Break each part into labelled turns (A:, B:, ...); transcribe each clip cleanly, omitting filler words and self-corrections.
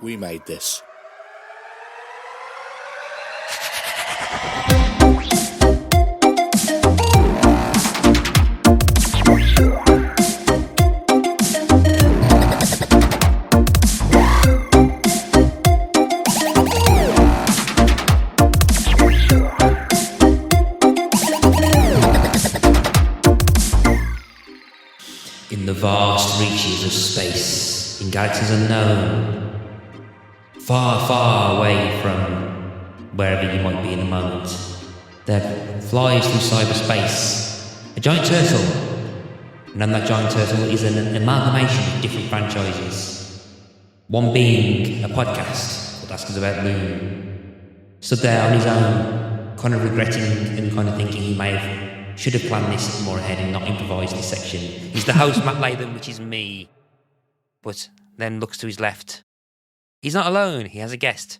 A: We made this.
B: In the vast reaches of space, in galaxies unknown, far, far away from wherever you might be in the moment, there flies through cyberspace a giant turtle, and on that giant turtle is an amalgamation of different franchises. One being a podcast called Ask Us About Loom. Stood there on his own, kind of regretting and kind of thinking he may have should have planned this more ahead and not improvised this section. He's the host, Matt Latham, which is me. But then looks to his left. He's not alone. He has a guest.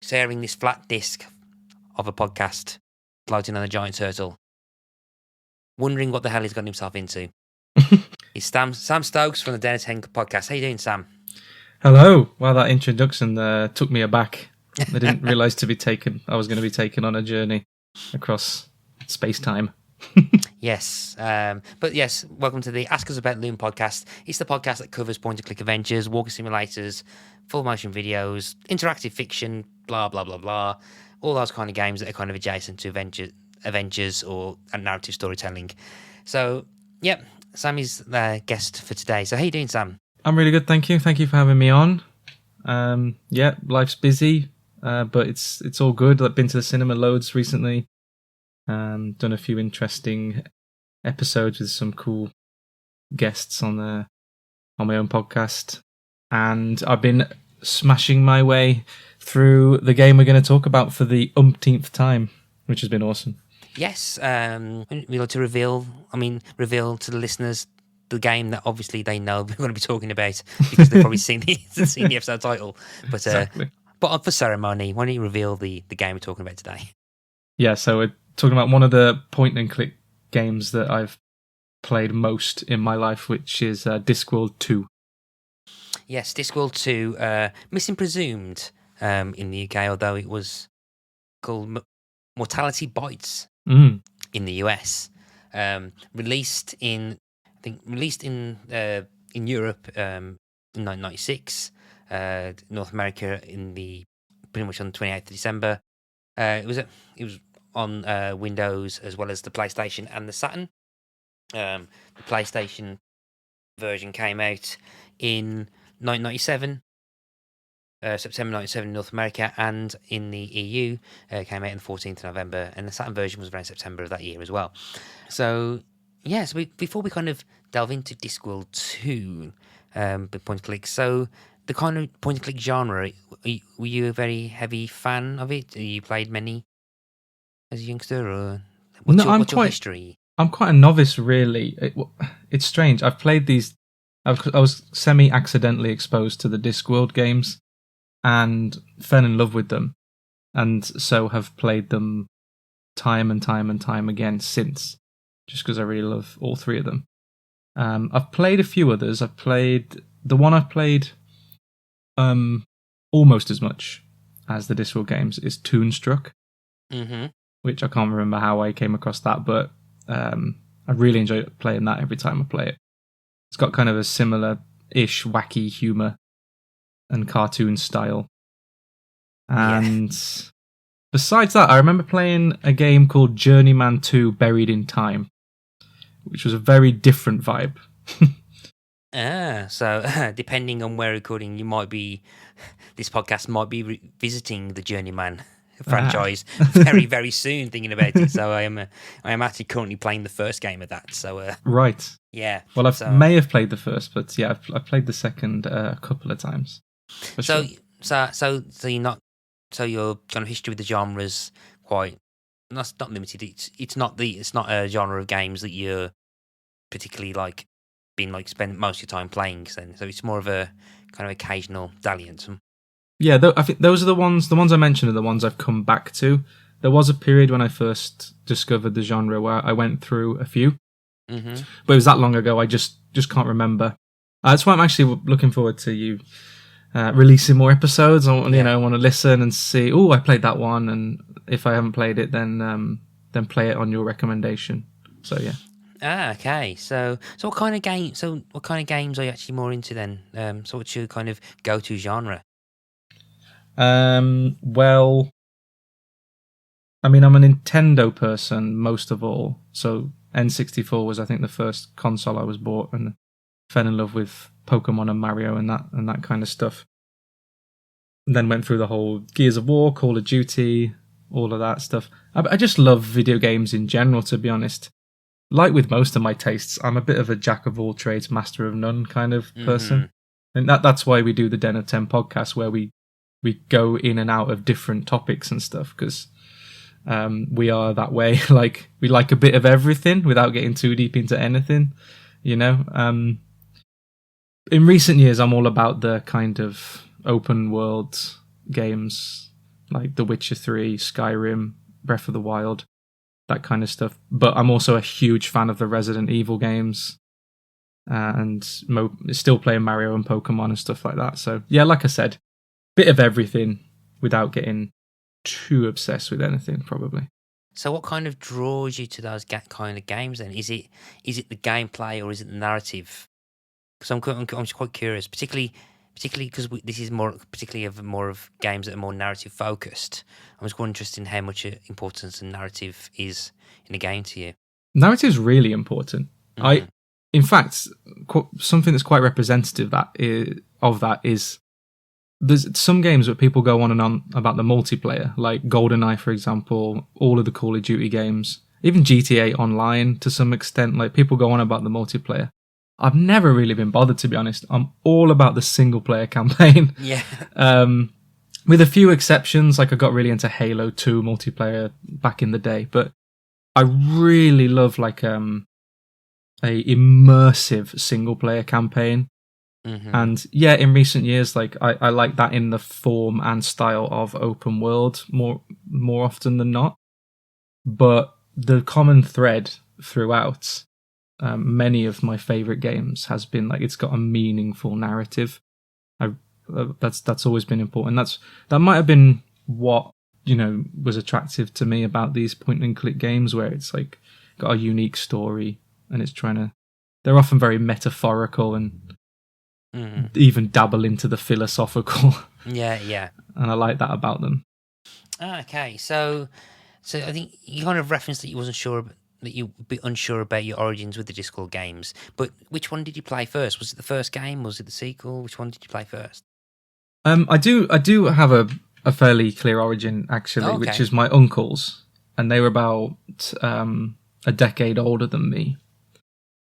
B: Sharing this flat disc of a podcast floating on a giant turtle. Wondering what the hell he's gotten himself into. It's Sam Stokes from the Den of 10 podcast. How you doing, Sam?
C: Hello. Well, that introduction took me aback. I didn't realise I was going to be taken on a journey across space-time.
B: Yes. But yes, welcome to the Ask Us About Loom podcast. It's the podcast that covers point-and-click adventures, walking simulators, full-motion videos, interactive fiction, blah, blah, blah, blah. All those kind of games that are kind of adjacent to adventures or narrative storytelling. So, yep, Sam is the guest for today. So how you doing, Sam?
C: I'm really good, thank you. Thank you for having me on. Yeah, life's busy, but it's all good. I've been to the cinema loads recently. Done a few interesting episodes with some cool guests on my own podcast, and I've been smashing my way through the game we're going to talk about for the umpteenth time, which has been awesome. Yes,
B: we like to reveal to the listeners the game that obviously they know we're going to be talking about because they've probably seen the episode title. But
C: exactly.
B: But for ceremony, why don't you reveal the game we're talking about today?
C: Yeah, so we're talking about one of the point-and-click games that I've played most in my life, which is Discworld 2.
B: Yes, Discworld 2, missing presumed in the UK, although it was called Mortality Bites in the US. Released in Europe in 1996, North America pretty much on the 28th of December. It was on Windows as well as the PlayStation and the Saturn. The PlayStation version came out in 1997, September 1997 in North America, and in the EU came out on the 14th of November, and the Saturn version was around September of that year as well. So, yeah, before we kind of delve into Discworld 2, point-and-click, so the kind of point-and-click genre, were you a very heavy fan of it? You played many as a youngster, or what's your history?
C: I'm quite a novice, really. It's strange. I've played these. I was semi-accidentally exposed to the Discworld games and fell in love with them, and so have played them time and time and time again since, just because I really love all three of them. I've played a few others. I've played almost as much as the Discworld games is Toonstruck.
B: Mm-hmm.
C: Which I can't remember how I came across that, but I really enjoy playing that every time I play it. It's got kind of a similar-ish wacky humour and cartoon style. And besides that, I remember playing a game called Journeyman 2 Buried in Time, which was a very different vibe.
B: So depending on where recording, this podcast might be revisiting the Journeyman franchise very, very soon, thinking about it. So I am actually currently playing the first game of that. So
C: right,
B: yeah.
C: Well, I may have played the first, but yeah, I've played the second a couple of times.
B: So you're not. So your kind of history with the genres quite not limited. It's not a genre of games that you're particularly spend most of your time playing. So it's more of a kind of occasional dalliance.
C: Yeah, I think those are the ones I mentioned are the ones I've come back to. There was a period when I first discovered the genre where I went through a few, but it was that long ago I just can't remember. That's why I'm actually looking forward to you releasing more episodes. I want to listen and see. Oh, I played that one, and if I haven't played it, then play it on your recommendation. So yeah.
B: Okay. So what kind of game? So what kind of games are you actually more into then? So what's your kind of go-to genre?
C: Well, I mean, I'm a Nintendo person most of all. So N64 was, I think, the first console I was bought, and fell in love with Pokemon and Mario and that kind of stuff. And then went through the whole Gears of War, Call of Duty, all of that stuff. I just love video games in general, to be honest. Like with most of my tastes, I'm a bit of a jack of all trades, master of none kind of person. And that's why we do the Den of 10 podcast, where we go in and out of different topics and stuff, because we are that way. Like, we like a bit of everything without getting too deep into anything, you know. In recent years, I'm all about the kind of open world games like The Witcher 3, Skyrim, Breath of the Wild, that kind of stuff. But I'm also a huge fan of the Resident Evil games, and still playing Mario and Pokemon and stuff like that. So yeah, like I said, bit of everything without getting too obsessed with anything, probably.
B: So what kind of draws you to those kind of games then? Is it the gameplay, or is it the narrative? Because I'm quite curious, particularly because this is more of games that are more narrative focused. I'm just quite interested in how much importance the narrative is in a game to you.
C: Narrative is really important. In fact, something that's quite representative of that is there's some games where people go on and on about the multiplayer, like GoldenEye, for example, all of the Call of Duty games, even GTA Online to some extent. Like, people go on about the multiplayer. I've never really been bothered, to be honest. I'm all about the single-player campaign.
B: Yeah.
C: With a few exceptions, like I got really into Halo 2 multiplayer back in the day, but I really love like a immersive single-player campaign. And yeah, in recent years, like I like that in the form and style of open world more often than not. But the common thread throughout many of my favorite games has been like it's got a meaningful narrative. That's always been important. That might have been what, you know, was attractive to me about these point and click games, where it's like got a unique story and it's they're often very metaphorical and even dabble into the philosophical.
B: Yeah.
C: And I like that about them.
B: Okay, so I think you kind of referenced that you wasn't sure, that you were unsure about your origins with the Discworld games. But which one did you play first? Was it the first game? Was it the sequel? Which one did you play first?
C: I do have a fairly clear origin, actually, which is my uncles, and they were about a decade older than me.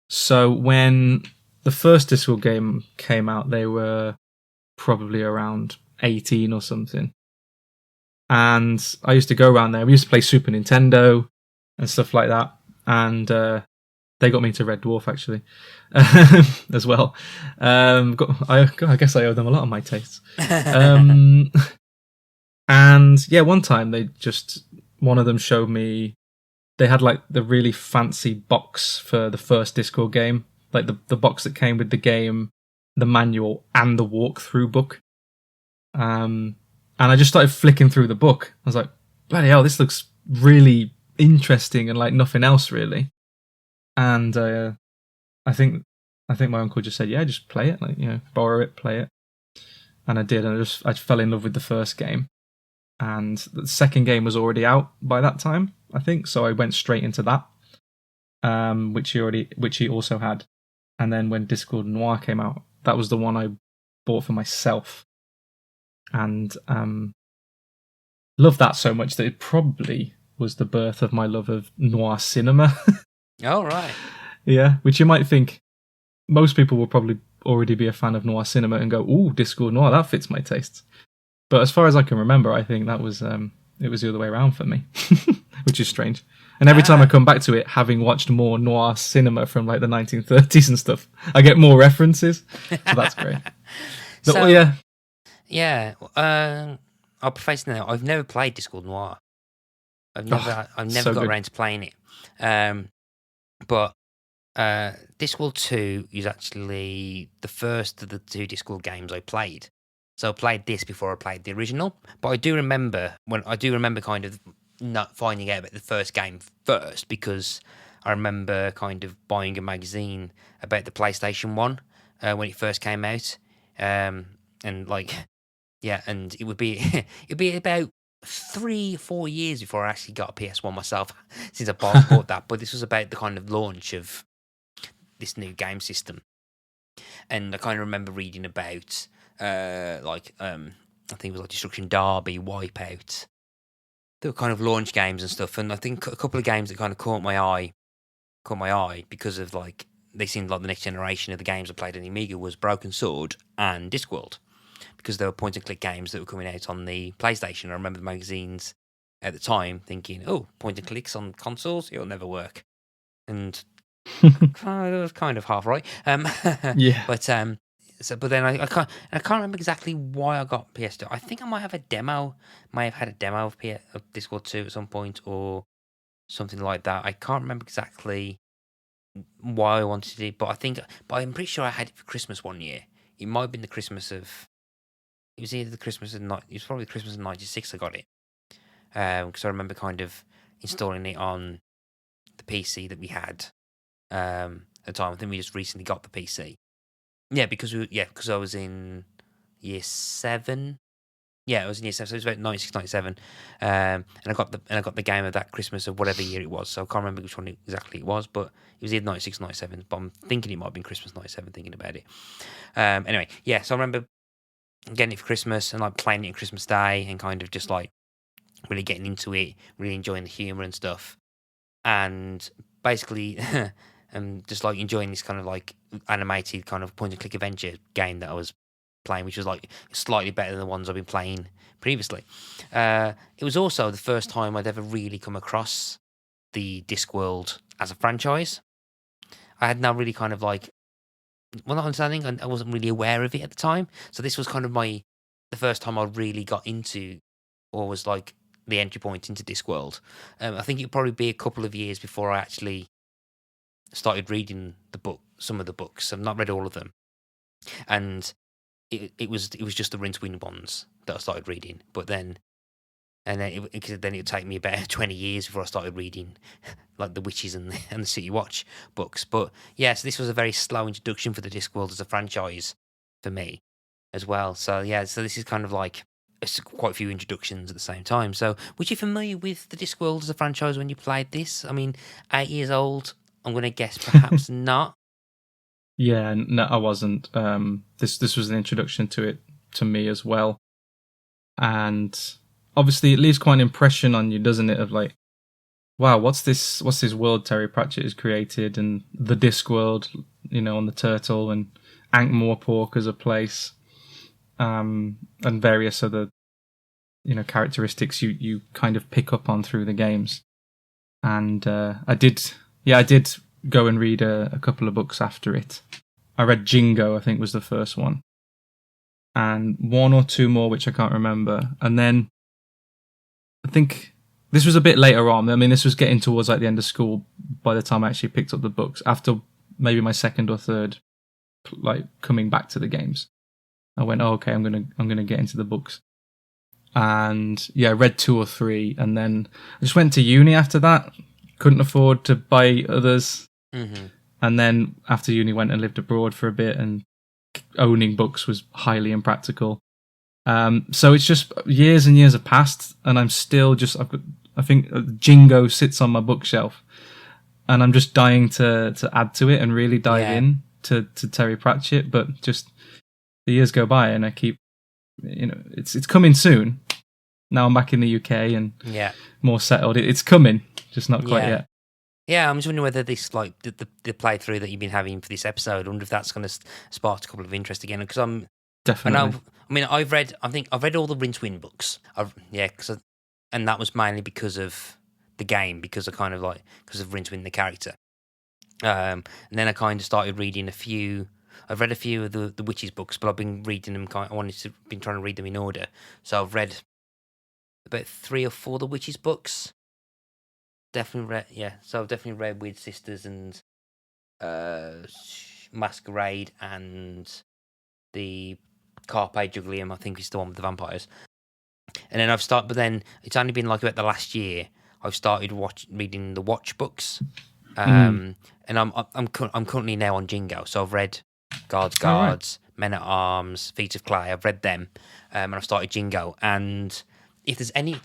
C: So when the first Discworld game came out, they were probably around 18 or something. And I used to go around there. We used to play Super Nintendo and stuff like that. And they got me into Red Dwarf, actually, as well. I guess I owe them a lot of my tastes. And yeah, one time one of them showed me, they had like the really fancy box for the first Discworld game. Like the box that came with the game, the manual, and the walkthrough book. And I just started flicking through the book. I was like, bloody hell, this looks really interesting and like nothing else, really. And I think my uncle just said, yeah, just play it, like, you know, borrow it, play it. And I did, and I fell in love with the first game. And the second game was already out by that time, I think, so I went straight into that, which he also had. And then when Discworld Noir came out, that was the one I bought for myself. And loved that so much that it probably was the birth of my love of noir cinema.
B: Oh, right.
C: Yeah, which you might think most people will probably already be a fan of noir cinema and go, ooh, Discworld Noir, that fits my tastes. But as far as I can remember, I think that was it was the other way around for me, which is strange. And every time I come back to it, having watched more noir cinema from like the 1930s and stuff, I get more references. So that's great. But,
B: yeah. I'll preface now, I've never played Discworld Noir. I've never got around to playing it. But Discworld 2 is actually the first of the two Discworld games I played. So I played this before I played the original. But I do remember kind of not finding out about the first game first, because I remember kind of buying a magazine about the PlayStation 1 when it first came out. And like, yeah, and it would be it'd be about 3-4 years before I actually got a PS1 myself, since I bought that. But this was about the kind of launch of this new game system, and I kind of remember reading about I think it was like Destruction Derby, Wipeout. They were kind of launch games and stuff, and I think a couple of games that kind of caught my eye because of like they seemed like the next generation of the games I played on the Amiga was Broken Sword and Discworld, because they were point and click games that were coming out on the PlayStation. I remember the magazines at the time thinking, "Oh, point and clicks on consoles, it'll never work," and it was kind of half right.
C: Yeah.
B: But then I can't remember exactly why I got PS2. I think I might have had a demo of Discworld 2 at some point or something like that. I can't remember exactly why I wanted it, but I'm pretty sure I had it for Christmas one year. It might have been the Christmas of. It was either the Christmas of it was probably the Christmas of '96 I got it, because I remember kind of installing it on the PC that we had at the time. I think we just recently got the PC. Yeah, because I was in year 7. Yeah, I was in year 7, so it was about 96, 97. And I got the game of that Christmas of whatever year it was. So I can't remember which one exactly it was, but it was either 96, 97. But I'm thinking it might have been Christmas 97, thinking about it. Anyway, yeah, so I remember getting it for Christmas and like playing it on Christmas Day and kind of just like really getting into it, really enjoying the humour and stuff. And basically, just like enjoying this kind of like animated kind of point and click adventure game that I was playing, which was like slightly better than the ones I've been playing previously. It was also the first time I'd ever really come across the Discworld as a franchise. I had now really kind of like, well, not understanding, I wasn't really aware of it at the time. So this was kind of the first time I really got into, or was like the entry point into Discworld. I think it'd probably be a couple of years before I actually started reading some of the books. I've not read all of them, and it was just the Rincewind ones that I started reading. But then it would take me about 20 years before I started reading like the Witches and the City Watch books. But yeah, so this was a very slow introduction for the Discworld as a franchise for me as well. So yeah, so this is kind of like it's quite a few introductions at the same time. So was you familiar with the Discworld as a franchise when you played this? I mean, 8 years old, I'm going to guess perhaps not.
C: Yeah, no, I wasn't. This was an introduction to it to me as well, and obviously it leaves quite an impression on you, doesn't it? Of like, wow, what's this world Terry Pratchett has created, and the Discworld, on the turtle, and Ankh-Morpork as a place, and various other characteristics you kind of pick up on through the games. And I did go and read a couple of books after it. I read Jingo, I think was the first one, and one or two more which I can't remember. And then I think this was a bit later on. I mean, this was getting towards like the end of school by the time I actually picked up the books, after maybe my second or third like coming back to the games. I went, oh, okay, I'm gonna get into the books. And yeah, I read 2 or 3, and then I just went to uni after that. Couldn't afford to buy others.
B: Mm-hmm.
C: And then after uni, went and lived abroad for a bit, and owning books was highly impractical. So it's just years and years have passed, and I'm still I think Jingo sits on my bookshelf, and I'm just dying to add to it and really dive in to Terry Pratchett. But just the years go by, and I keep, it's coming soon. Now I'm back in the UK and more settled. It's coming, just not quite yet.
B: Yeah, I'm just wondering whether this, like, the playthrough that you've been having for this episode, I wonder if that's going to spark a couple of interest again. Because I'm
C: definitely.
B: I've read all the Rincewind books. And that was mainly because of the game, because of Rincewind the character. And then I kind of started reading a few. I've read a few of the Witches books, but I've been reading them. Been trying to read them in order. So I've read about 3 or 4 of the Witches books. Definitely read, yeah. So I've definitely read Weird Sisters and Masquerade and the Carpe Juglium, I think is the one with the vampires. And then but then it's only been like about the last year I've started reading the Watch books. And I'm currently now on Jingo, so I've read Guards, Men at Arms, Feet of Clay. I've read them, and I've started Jingo. And if there's any,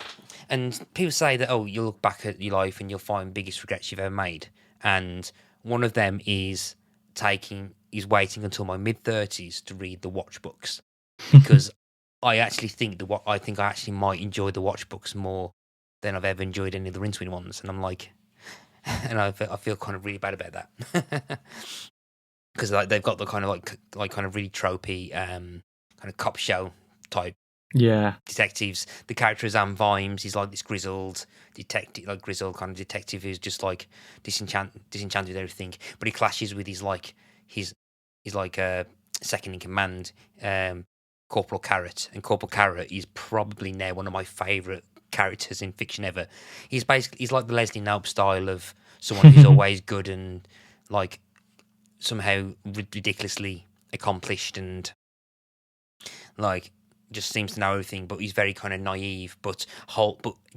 B: and people say that you'll look back at your life and you'll find biggest regrets you've ever made, and one of them is waiting until my mid-30s to read the Watch books, because I actually think I actually might enjoy the Watch books more than I've ever enjoyed any of the Rincewind ones, and I'm like. And I feel kind of really bad about that because they've got the kind of like kind of really tropey kind of cop show type detectives. The character is Anne Vimes. He's like this grizzled detective, like grizzled kind of detective who's just like disenchanted with everything. But he clashes with his second in command, Corporal Carrot, and Corporal Carrot is probably now one of my favourite characters in fiction ever. He's like the Leslie Knope style of someone who's always good and like somehow ridiculously accomplished and like just seems to know everything, but he's very kind of naive but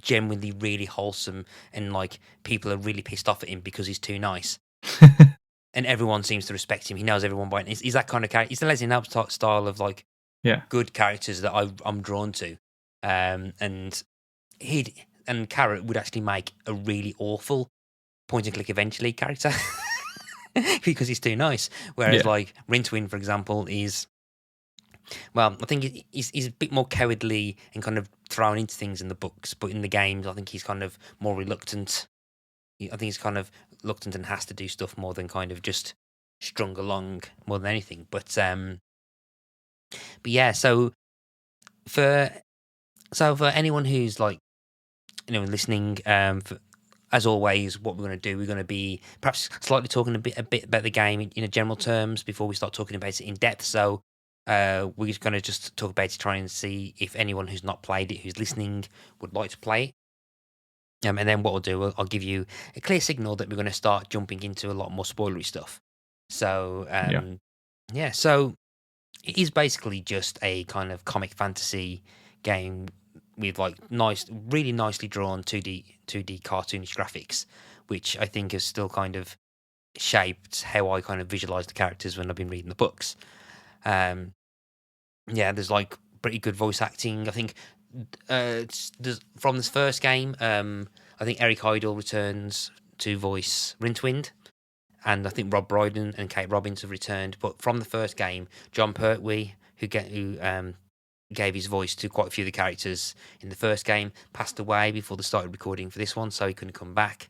B: genuinely really wholesome, and like people are really pissed off at him because he's too nice. And everyone seems to respect him. He knows everyone by he's that kind of character. He's the Leslie Knope style of like good characters that I'm drawn to. And Carrot would actually make a really awful point-and-click eventually character because he's too nice. Whereas, like, Rincewind, for example, is... Well, I think he's a bit more cowardly and kind of thrown into things in the books, but in the games, I think he's kind of more reluctant. I think he's kind of reluctant and has to do stuff more than kind of just strung along more than anything. But yeah, so for anyone who's like, listening, as always, what we're going to do, we're going to be perhaps slightly talking a bit about the game in general terms before we start talking about it in depth. So we're just going to just talk about it to try and see if anyone who's not played it, who's listening, would like to play it. And then what we'll do, I'll give you a clear signal that we're going to start jumping into a lot more spoilery stuff. So so it is basically just a kind of comic fantasy game with like really nicely drawn 2D cartoonish graphics, which I think has still kind of shaped how I kind of visualize the characters when I've been reading the books. There's like pretty good voice acting. I think from this first game, I think Eric Idle returns to voice Rincewind, and I think Rob Brydon and Kate Robbins have returned. But from the first game, John Pertwee, who gave his voice to quite a few of the characters in the first game, passed away before they started recording for this one, so he couldn't come back.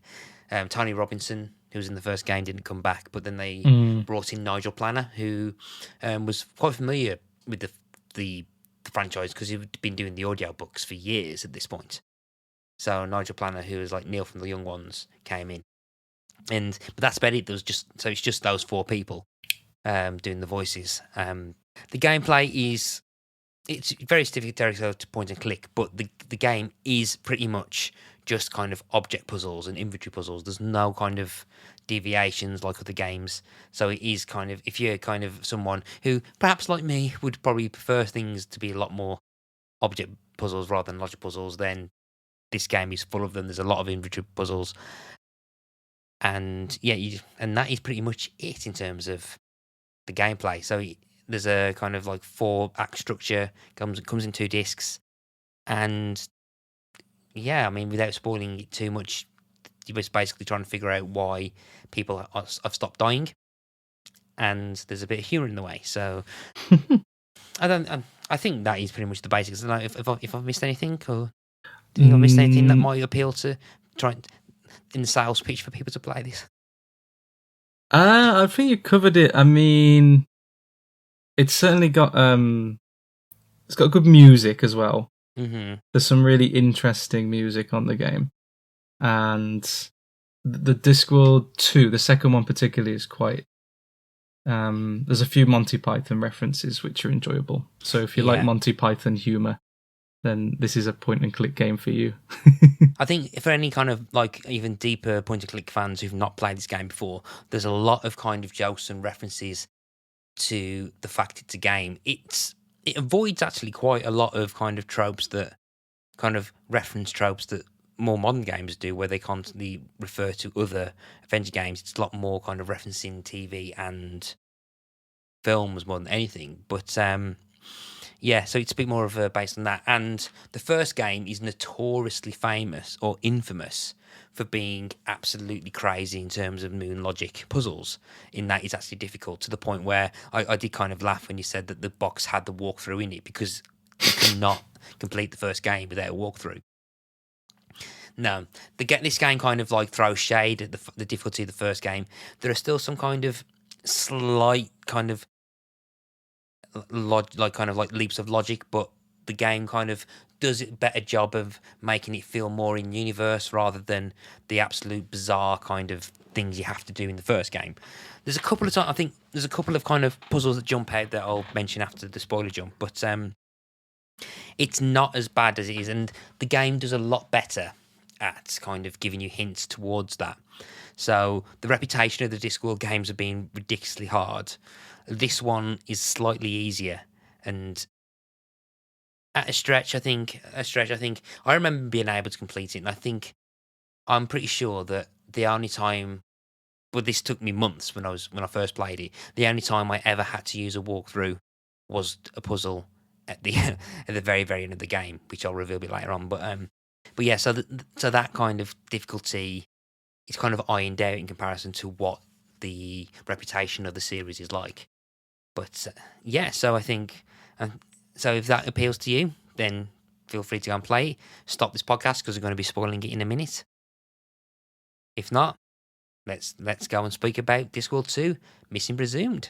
B: Tony Robinson, who was in the first game, didn't come back, but then they brought in Nigel Planner, who was quite familiar with the franchise because he'd been doing the audio books for years at this point. So Nigel Planner, who was like Neil from The Young Ones, came in. But that's about it. It's just those four people doing the voices. The gameplay it's very stereotypical to point and click, but the game is pretty much just kind of object puzzles and inventory puzzles. There's no kind of deviations like other games. So it is kind of, if you're kind of someone who, perhaps like me, would probably prefer things to be a lot more object puzzles rather than logic puzzles, then this game is full of them. There's a lot of inventory puzzles. And and that is pretty much it in terms of the gameplay. So there's a kind of like 4-act structure, comes in 2 discs, and without spoiling it too much, you're just basically trying to figure out why people have stopped dying, and there's a bit of humour in the way. So I think that is pretty much the basics. I don't know if I've missed anything, or do you think I've missed anything that might appeal to trying in the sales pitch for people to play this?
C: I think you covered it. I mean, it's certainly got it's got good music as well.
B: Mm-hmm.
C: There's some really interesting music on the game, and the Discworld 2, the second one particularly, is quite. There's a few Monty Python references which are enjoyable. So if you like Monty Python humor, then this is a point-and-click game for you.
B: I think for any kind of like even deeper point-and-click fans who've not played this game before, there's a lot of kind of jokes and references to the fact it's a game. It's it avoids actually quite a lot of kind of tropes that kind of reference tropes that more modern games do, where they constantly refer to other adventure games. It's a lot more kind of referencing TV and films more than anything. But yeah, so it's a bit more of a based on that. And the first game is notoriously famous or infamous for being absolutely crazy in terms of moon logic puzzles, in that it's actually difficult to the point where I did kind of laugh when you said that the box had the walkthrough in it, because you cannot complete the first game without a walkthrough. No, this game kind of like throws shade at the difficulty of the first game. There are still some kind of slight kind of like leaps of logic, but the game kind of does a better job of making it feel more in universe rather than the absolute bizarre kind of things you have to do in the first game. There's a couple of times, I think there's a couple of kind of puzzles that jump out that I'll mention after the spoiler jump, but it's not as bad as it is, and the game does a lot better at kind of giving you hints towards that. So the reputation of the Discworld games have been ridiculously hard. This one is slightly easier, and at a stretch, I think I remember being able to complete it, and I'm pretty sure that the only time, but this took me months when I first played it. The only time I ever had to use a walkthrough was a puzzle at the at the very very end of the game, which I'll reveal a bit later on. But yeah, so that kind of difficulty is kind of ironed out in comparison to what the reputation of the series is like. But yeah, so I think, so if that appeals to you, then feel free to go and play it. Stop this podcast because we're going to be spoiling it in a minute. If not, let's go and speak about Discworld 2, Missing Presumed.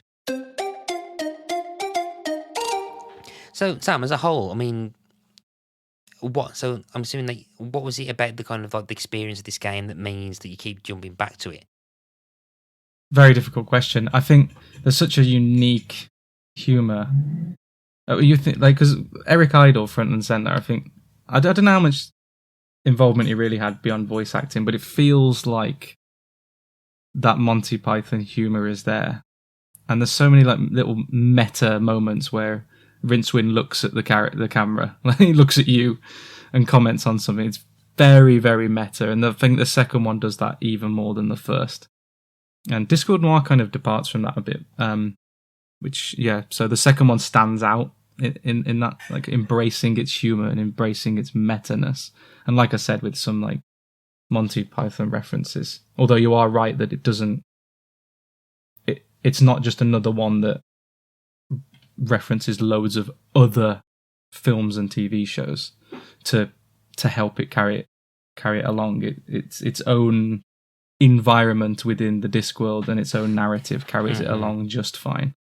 B: So Sam, as a whole, I mean, so I'm assuming that, what was it about the kind of like the experience of this game that means that you keep jumping back to it?
C: Very difficult question. I think there's such a unique humor. You think, like, because Eric Idle front and center. I don't know how much involvement he really had beyond voice acting, but it feels like that Monty Python humor is there, and there's so many like little meta moments where Rincewind looks at the camera, like he looks at you and comments on something. It's very, very meta, and I think the second one does that even more than the first. And Discworld Noir kind of departs from that a bit, so the second one stands out in that, like, embracing its humor and embracing its meta-ness. And like I said, with some like Monty Python references. Although you are right that it's not just another one that references loads of other films and TV shows to help it carry it along. It's its own environment within the Discworld, and its own narrative carries it along just fine.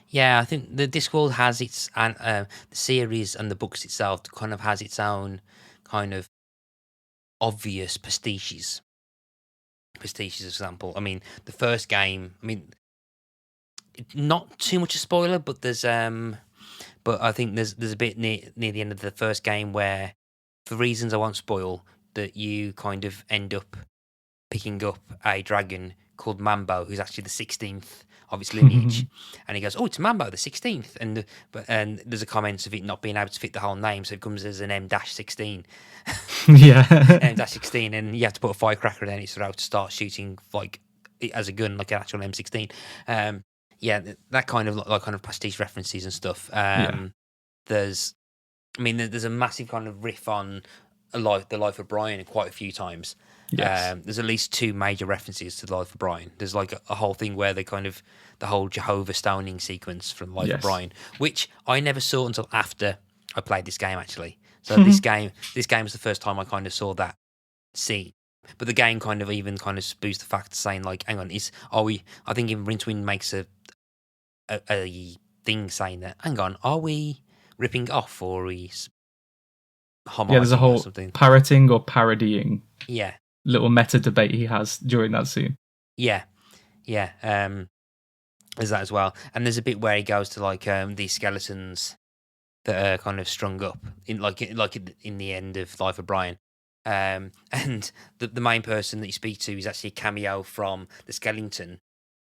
B: Yeah, I think the Discworld has its the series and the books itself kind of has its own kind of obvious pastiches. Example. I mean, the first game. I mean, not too much a spoiler, but there's but I think there's a bit near the end of the first game where, for reasons I won't spoil, that you kind of end up picking up a dragon called Mambo, who's actually the 16th of its lineage. And he goes, "Oh, it's Mambo, the 16th." And there's a comment of it not being able to fit the whole name, so it comes as an M-16.
C: Yeah.
B: M-16, and you have to put a firecracker in its throat to start shooting like as a gun, like an actual M16. Yeah, that kind of pastiche references and stuff. There's a massive kind of riff on the life of Brian quite a few times.
C: Yes.
B: There's at least two major references to the life of Brian. There's like a whole thing where they kind of the whole Jehovah stoning sequence from the life of Brian, which I never saw until after I played this game actually. So this game was the first time I kind of saw that scene. But the game kind of even kind of spoofs the fact, saying like, "Hang on, I think even Rincewind makes a thing saying that, hang on, are we ripping off or are we homogenizing?" Yeah,
C: there's a whole parroting or parodying.
B: Yeah.
C: Little meta debate he has during that scene.
B: Yeah. There's that as well, and there's a bit where he goes to like these skeletons that are kind of strung up in the end of Life of Brian, and the main person that you speak to is actually a cameo from the skeleton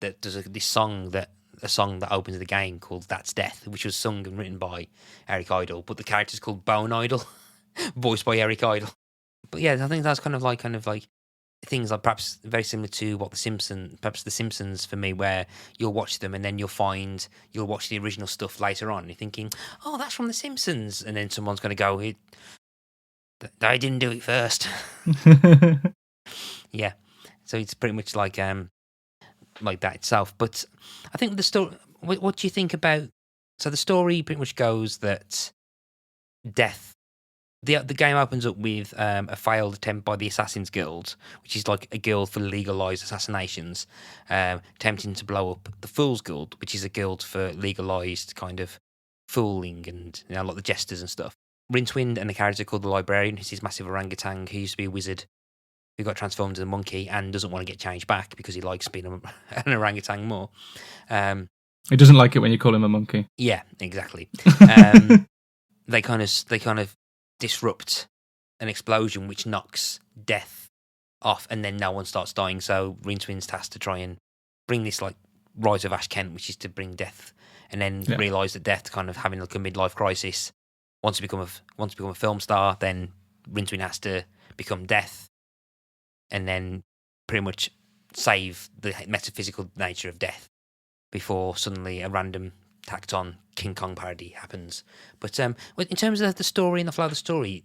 B: that does this song that a song that opens the game called "That's Death," which was sung and written by Eric Idle, but the character's called Bone Idle, voiced by Eric Idle. But yeah, I think that's kind of like things like perhaps very similar to what the Simpsons for me, where you'll watch them and then you'll watch the original stuff later on, and you're thinking, oh, that's from the Simpsons, and then someone's going to go, I didn't do it first. Yeah, so it's pretty much like that itself. But I think the story. What do you think about? So the story pretty much goes that death. The game opens up with a failed attempt by the Assassin's Guild, which is like a guild for legalized assassinations, attempting to blow up the Fool's Guild, which is a guild for legalized kind of fooling and like the jesters and stuff. Rincewind and a character called the Librarian, who's this massive orangutan who used to be a wizard, who got transformed into a monkey and doesn't want to get changed back because he likes being an orangutan more.
C: He doesn't like it when you call him a monkey.
B: Yeah, exactly. They kind of disrupt an explosion which knocks death off, and then no one starts dying. So Rincewind's tasked to try and bring this like Rise of Ash Kent, which is to bring death, and then realise that death kind of having like a midlife crisis. Once you become a film star, then Rincewind has to become death, and then pretty much save the metaphysical nature of death before suddenly a random tacked on King Kong parody happens. But in terms of the story and the flow of the story,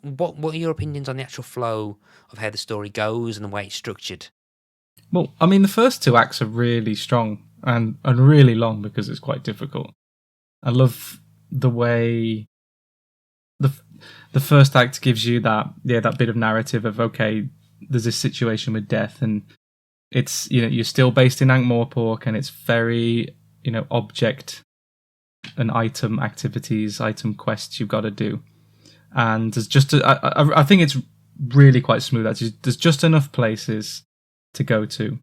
B: what are your opinions on the actual flow of how the story goes and the way it's structured?
C: Well, I mean, the first two acts are really strong and really long because it's quite difficult. I love the way the first act gives you that bit of narrative of, okay, there's this situation with death, and it's, you're still based in Ankh-Morpork, and it's very, object and item activities, item quests you've got to do. And there's just, I think it's really quite smooth. Actually, there's just enough places to go to.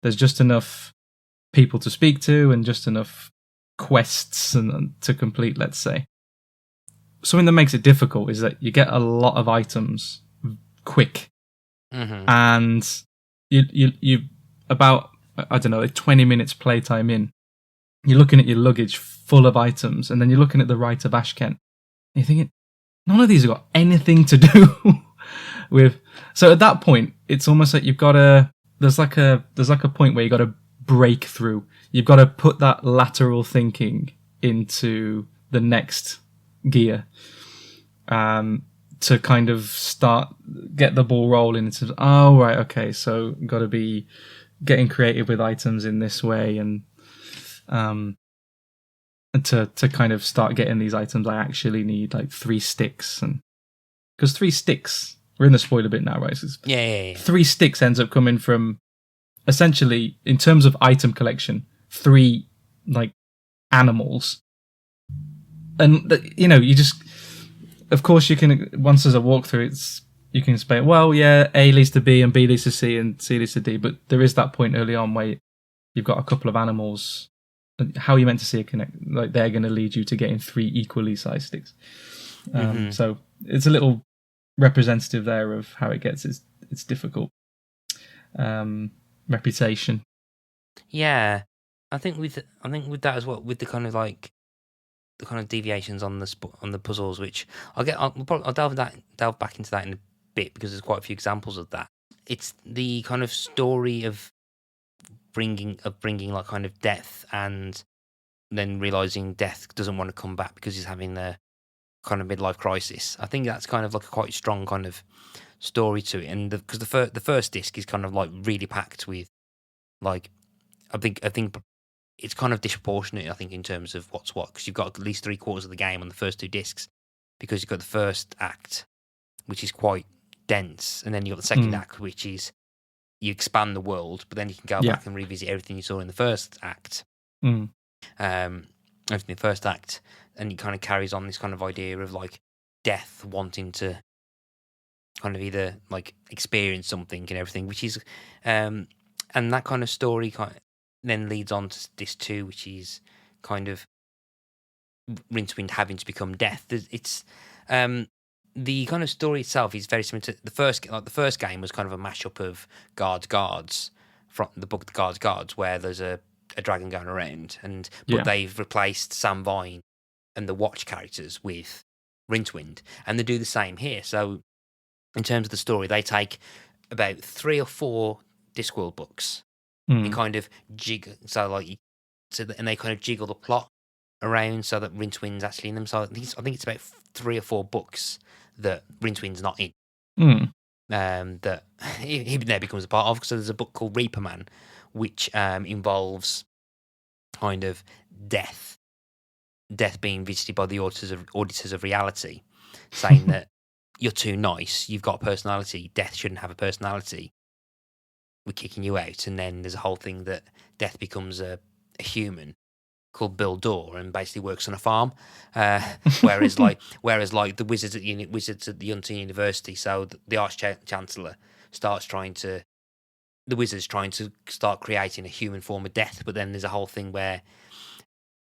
C: There's just enough people to speak to, and just enough quests and to complete, let's say. Something that makes it difficult is that you get a lot of items quick.
B: Mm-hmm.
C: And you about, I don't know, 20 minutes playtime in, you're looking at your luggage full of items, and then you're looking at the Rite of Ashkent, and you're thinking, none of these have got anything to do with. So at that point, it's almost like you've got to. There's like a point where you've got to break through. You've got to put that lateral thinking into the next gear, to kind of get the ball rolling. It's oh right, okay, so got to be getting creative with items in this way, and to kind of start getting these items, I actually need like 3 sticks, and because 3 sticks, we're in the spoiler bit now, right? So
B: yeah.
C: 3 sticks ends up coming from, essentially, in terms of item collection, 3 like animals, and you just. Of course, you can, once there's a walkthrough, you can say, well, yeah, A leads to B and B leads to C and C leads to D, but there is that point early on where you've got a couple of animals. How are you meant to see a connect? Like, they're going to lead you to getting 3 equally sized sticks. So it's a little representative there of how it gets its difficult reputation.
B: Yeah, I think with that as well, with the kind of deviations on the puzzles, which I'll delve back into that in a bit, because there's quite a few examples of that. It's the kind of story of bringing like kind of death, and then realizing death doesn't want to come back because he's having the kind of midlife crisis. I think that's kind of like a quite strong kind of story to it, and because the first disc is kind of like really packed with, like, I think it's kind of disproportionate, I think, in terms of what's what, because you've got at least 3/4 of the game on the first 2 discs, because you've got the first act, which is quite dense, and then you've got the second act, which is you expand the world, but then you can go back and revisit everything you saw in the first act. Everything in the first act, and it kind of carries on this kind of idea of like death wanting to kind of either like experience something and everything, which is and that kind of story then leads on to this too, which is kind of Rincewind having to become death. It's the kind of story itself is very similar to the first. Like the first game was kind of a mashup of Guards from the book The Guards, where there's a a dragon going around, but
C: Yeah.
B: they've replaced Sam Vine and the Watch characters with Rincewind, and they do the same here. So, in terms of the story, they take about 3 or 4 Discworld books and kind of jiggle, and they kind of jiggle the plot around so that Rincewind's actually in them. So I think it's about 3 or 4 books that Rincewind's not in. That he now becomes a part of. So there's a book called Reaper Man, which involves kind of death being visited by the auditors of reality, saying that you're too nice, you've got a personality, death shouldn't have a personality, we're kicking you out. And then there's a whole thing that death becomes a human called Bill Dorr and basically works on a farm, whereas the wizards at the Unton University, so the Arch Chancellor the wizards trying to start creating a human form of death, but then there's a whole thing where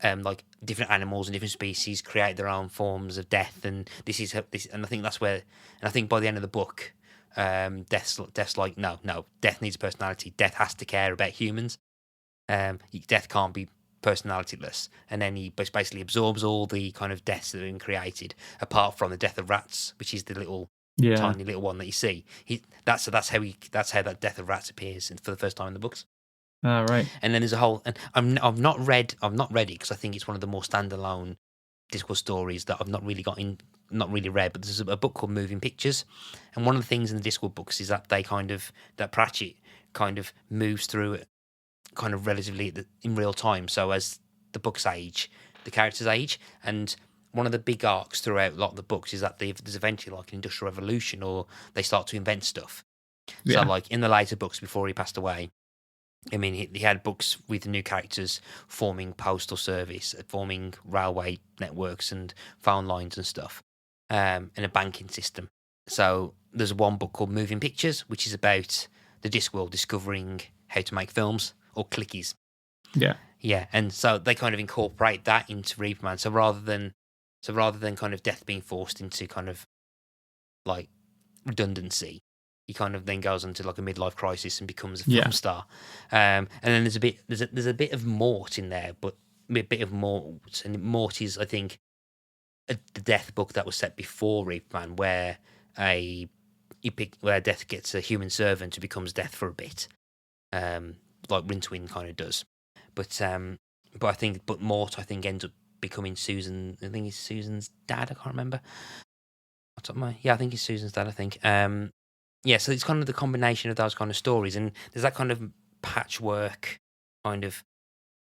B: like different animals and different species create their own forms of death, and and I think that's where, and I think by the end of the book, Death's like, no, death needs a personality. Death has to care about humans. Death can't be personalityless, and then he basically absorbs all the kind of deaths that have been created, apart from the death of rats, which is the little tiny little one that you see. That's how that death of rats appears for the first time in the books.
C: Right.
B: And then there's a whole, and I've not read it because I think it's one of the more standalone Discworld stories that I've not really read. But there's a book called Moving Pictures, and one of the things in the Discworld books is that that Pratchett kind of moves through it kind of relatively in real time. So as the books age, the characters age, and one of the big arcs throughout a lot of the books is that there's eventually like an industrial revolution, or they start to invent stuff. So like in the later books before he passed away, I mean, he had books with new characters forming postal service, forming railway networks and phone lines and stuff, and a banking system. So there's one book called Moving Pictures, which is about the Discworld discovering how to make films, or clickies. Yeah, and so they kind of incorporate that into Reaper Man. So rather than kind of death being forced into kind of like redundancy, he kind of then goes into like a midlife crisis and becomes a film star. And then there's a bit of Mort in there, but a bit of Mort, and Mort is, I think, the death book that was set before Reaper Man, where Death gets a human servant who becomes Death for a bit, like Rincewind kind of does. But Mort, I think, ends up becoming Susan. I think he's Susan's dad. I can't remember. I think he's Susan's dad. I think. Yeah, so it's kind of the combination of those kind of stories, and there's that kind of patchwork kind of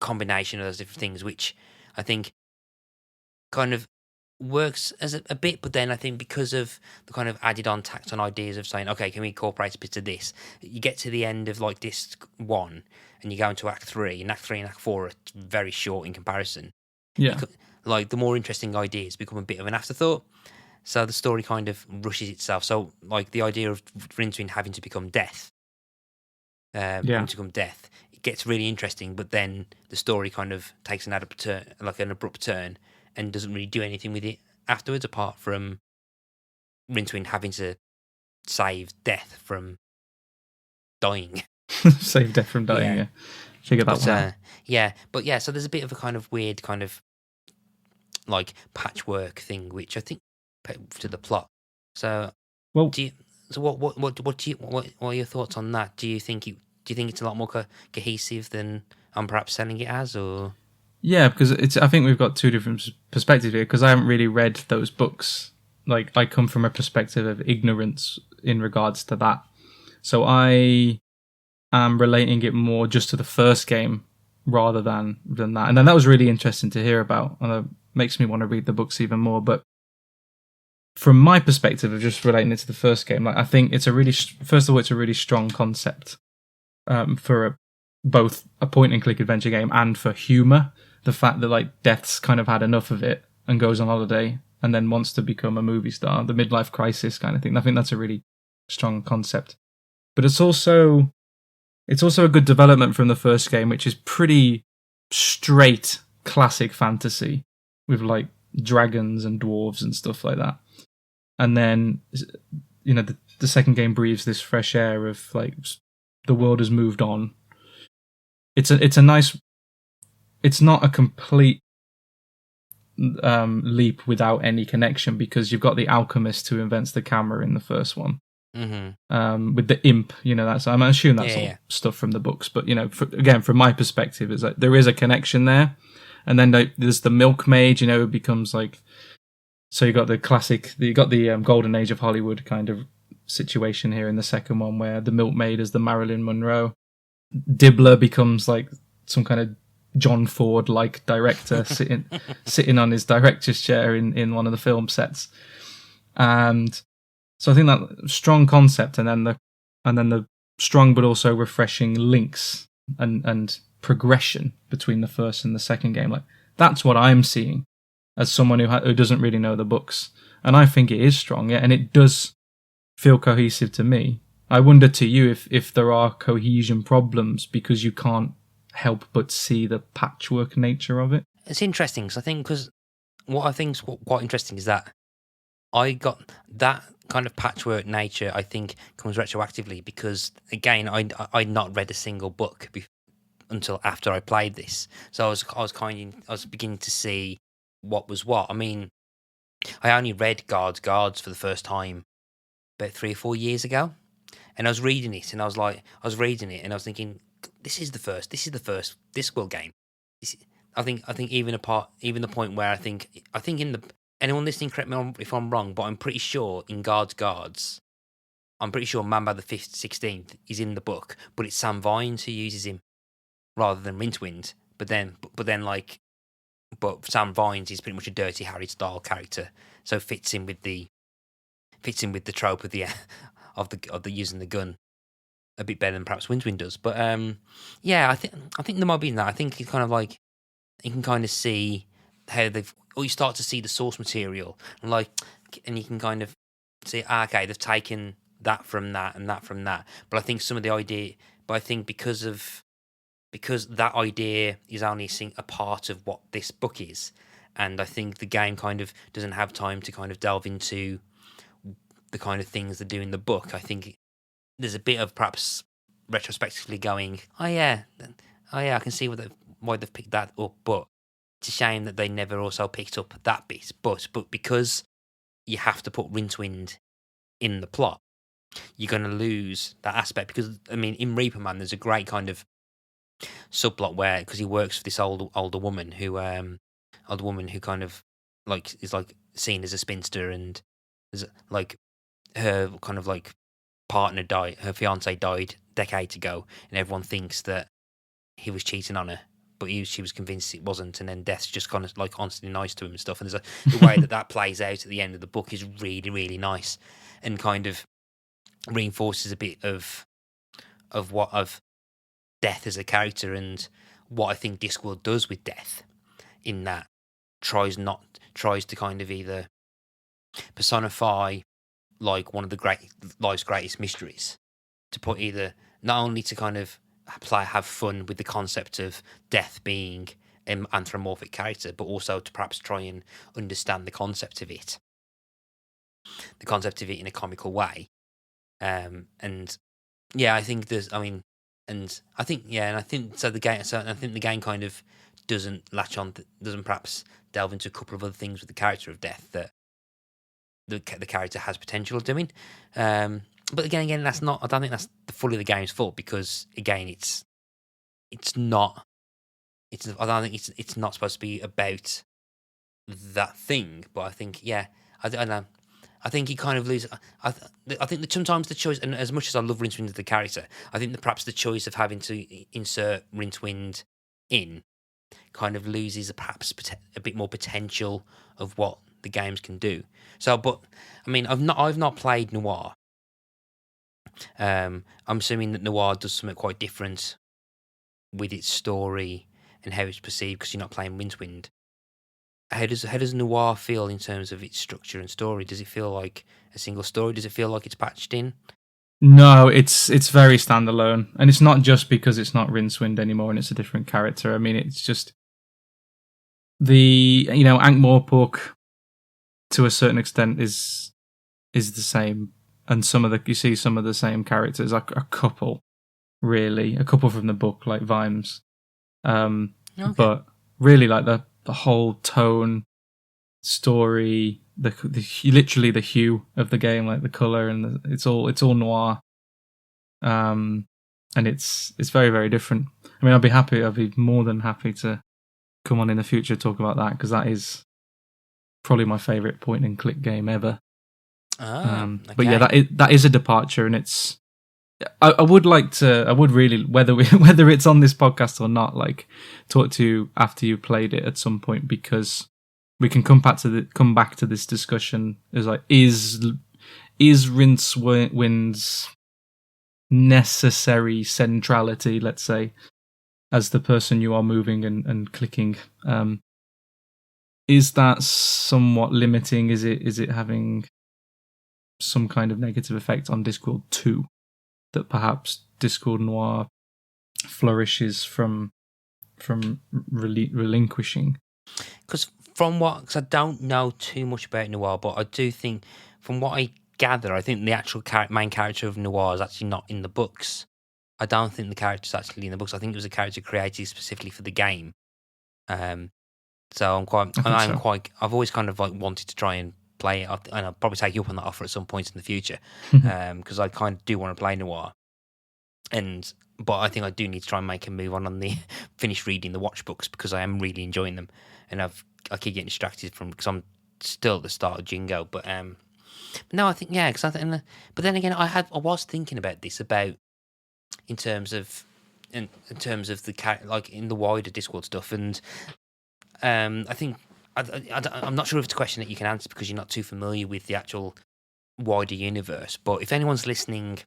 B: combination of those different things, which I think kind of works as a bit, but then I think because of the kind of added on tact on ideas of saying, okay, can we incorporate a bit of this? You get to the end of like Disc 1 and you go into Act 3, and Act 3 and Act 4 are very short in comparison.
C: Yeah.
B: Like the more interesting ideas become a bit of an afterthought. So the story kind of rushes itself. So like the idea of Rincewind having to become Death, it gets really interesting, but then the story kind of takes an abrupt turn, and doesn't really do anything with it afterwards, apart from Rincewind having to save Death from dying.
C: Save Death from dying, yeah. Figure that one out.
B: So there's a bit of a kind of weird kind of like patchwork thing, which I think to the plot. So, what are your thoughts on that? Do you think it's a lot more cohesive than I'm perhaps selling it as, or?
C: Yeah, because I think we've got two different perspectives here, because I haven't really read those books. Like, I come from a perspective of ignorance in regards to that. So I am relating it more just to the first game rather than that. And then that was really interesting to hear about, and it makes me want to read the books even more. But from my perspective of just relating it to the first game, like, I think it's first of all, it's a really strong concept for both a point-and-click adventure game and for humour. The fact that like Death's kind of had enough of it and goes on holiday and then wants to become a movie star, the midlife crisis kind of thing. I think that's a really strong concept. But it's also a good development from the first game, which is pretty straight classic fantasy with like dragons and dwarves and stuff like that. And then, you know, the second game breathes this fresh air of like the world has moved on. It's a nice it's not a complete leap without any connection, because you've got the alchemist who invents the camera in the first one. With the imp, that's, I'm assuming that's all stuff from the books, but again, from my perspective, is like there is a connection there. And then there's the milkmaid, who becomes like, so you got the classic, you got the golden age of Hollywood kind of situation here in the second one, where the milkmaid is the Marilyn Monroe. Dibbler becomes like some kind of John Ford like director sitting on his director's chair in one of the film sets. And so I think that strong concept, and then the strong but also refreshing links and progression between the first and the second game, like that's what I'm seeing as someone who doesn't really know the books, and I think it is strong, and it does feel cohesive to me. I wonder to you if there are cohesion problems because you can't help but see the patchwork nature of it.
B: It's interesting because what I think is quite interesting is that I got that kind of patchwork nature. I think comes retroactively because, again, I'd not read a single book until after I played this, so I was beginning to see what was what. I mean, I only read Guards for the first time about 3 or 4 years ago, and I was reading it, and I was thinking, this is the first Discworld game. I think even the point where I think in the, anyone listening, correct me if I'm wrong, but I'm pretty sure in Guards, I'm pretty sure Mamba the 16th is in the book, but it's Sam Vines who uses him rather than Rincewind. But Sam Vines is pretty much a Dirty Harry style character, so fits in with the trope of the of the using the gun a bit better than perhaps Rincewind does. But I think there might be in that. I think it's kind of like you can kind of see how you start to see the source material, and you can kind of see, okay, they've taken that from that and that from that. But I think some of the idea, because that idea is only a part of what this book is, and I think the game kind of doesn't have time to kind of delve into the kind of things they do in the book. I think there's a bit of perhaps retrospectively going, oh yeah, I can see why they've picked that up, but it's a shame that they never also picked up that bit. But because you have to put Rincewind in the plot, you're going to lose that aspect. Because, I mean, in Reaper Man, there's a great kind of subplot where, because he works for this older woman who kind of like is like seen as a spinster, and is like her kind of like partner died, her fiance died decades ago, and everyone thinks that he was cheating on her, but she was convinced it wasn't, and then Death's just kind of like honestly nice to him and stuff. And there's the way that plays out at the end of the book is really, really nice, and kind of reinforces a bit of Death as a character, and what I think Discworld does with Death, in that tries to kind of either personify like one of life's greatest mysteries, to put either not only to kind of have fun with the concept of Death being an anthropomorphic character, but also to perhaps try and understand the concept of it in a comical way. And yeah, I think there's, I mean, and I think, yeah, and I think so. I think the game kind of doesn't latch on, doesn't perhaps delve into a couple of other things with the character of Death that the character has potential of doing. But again, that's not. I don't think that's fully the game's fault, because again, it's not. I don't think it's not supposed to be about that thing. But I think, yeah, I don't know. I think he kind of loses. I think that sometimes the choice, and as much as I love Rincewind as the character, I think that perhaps the choice of having to insert Rincewind in kind of loses perhaps a bit more potential of what the games can do. So, but I mean, I've not played Noir. I'm assuming that Noir does something quite different with its story and how it's perceived, because you're not playing Rincewind. How does Noir feel in terms of its structure and story? Does it feel like a single story? Does it feel like it's patched in?
C: No, it's very standalone, and it's not just because it's not Rincewind anymore and it's a different character. I mean, it's just the Ankh-Morpork to a certain extent is the same, and you see some of the same characters, like a couple from the book, like Vimes. Okay. But really like the whole tone, story, the literally the hue of the game, like the color, and it's all noir. And it's very, very different. I mean, I'd be more than happy to come on in the future to talk about that, because that is probably my favorite point and click game ever.
B: Okay.
C: But yeah, that is a departure, and it's. I would really, whether it's on this podcast or not, like talk to you after you played it at some point, because we can come back to this discussion as like, is Rincewind's necessary centrality, let's say, as the person you are moving and clicking, is that somewhat limiting? Is it having some kind of negative effect on Discworld 2 that perhaps Discworld Noir flourishes from relinquishing?
B: Because I don't know too much about Noir, but I do think, from what I gather, I think the actual main character of Noir is actually not in the books. I don't think the character's actually in the books. I think it was a character created specifically for the game. So I've always kind of like wanted to try and play it, and I'll probably take you up on that offer at some point in the future, because I kind of do want to play Noir. But I think I do need to try and make a move on the finish reading the watch books, because I am really enjoying them, and I keep getting distracted because I'm still at the start of Jingo. But no, I think because but then again, I was thinking about this in terms of the like in the wider Discworld stuff, and I think I'm not sure if it's a question that you can answer because you're not too familiar with the actual wider universe. But if anyone's listening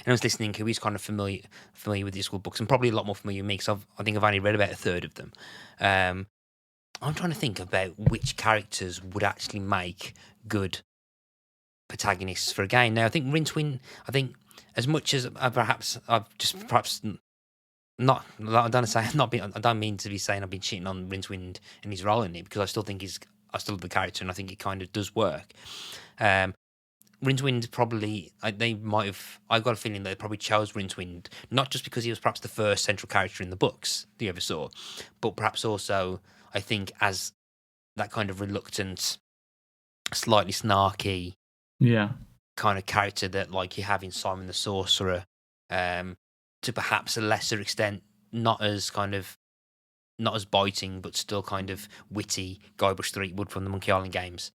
B: who is kind of familiar with Discworld books, and probably a lot more familiar with me, because I think I've only read about a third of them. I'm trying to think about which characters would actually make good protagonists for a game. Now, I think Rincewind, as much as perhaps not, I don't mean to be saying I've been cheating on Rincewind and his role in it, because I still love the character, and I think it kind of does work. Rincewind probably, I've got a feeling that they probably chose Rincewind not just because he was perhaps the first central character in the books you ever saw, but perhaps also, I think, as that kind of reluctant, slightly snarky, kind of character that like you have in Simon the Sorcerer, to perhaps a lesser extent, not as biting, but still kind of witty Guybrush Threepwood from the Monkey Island games.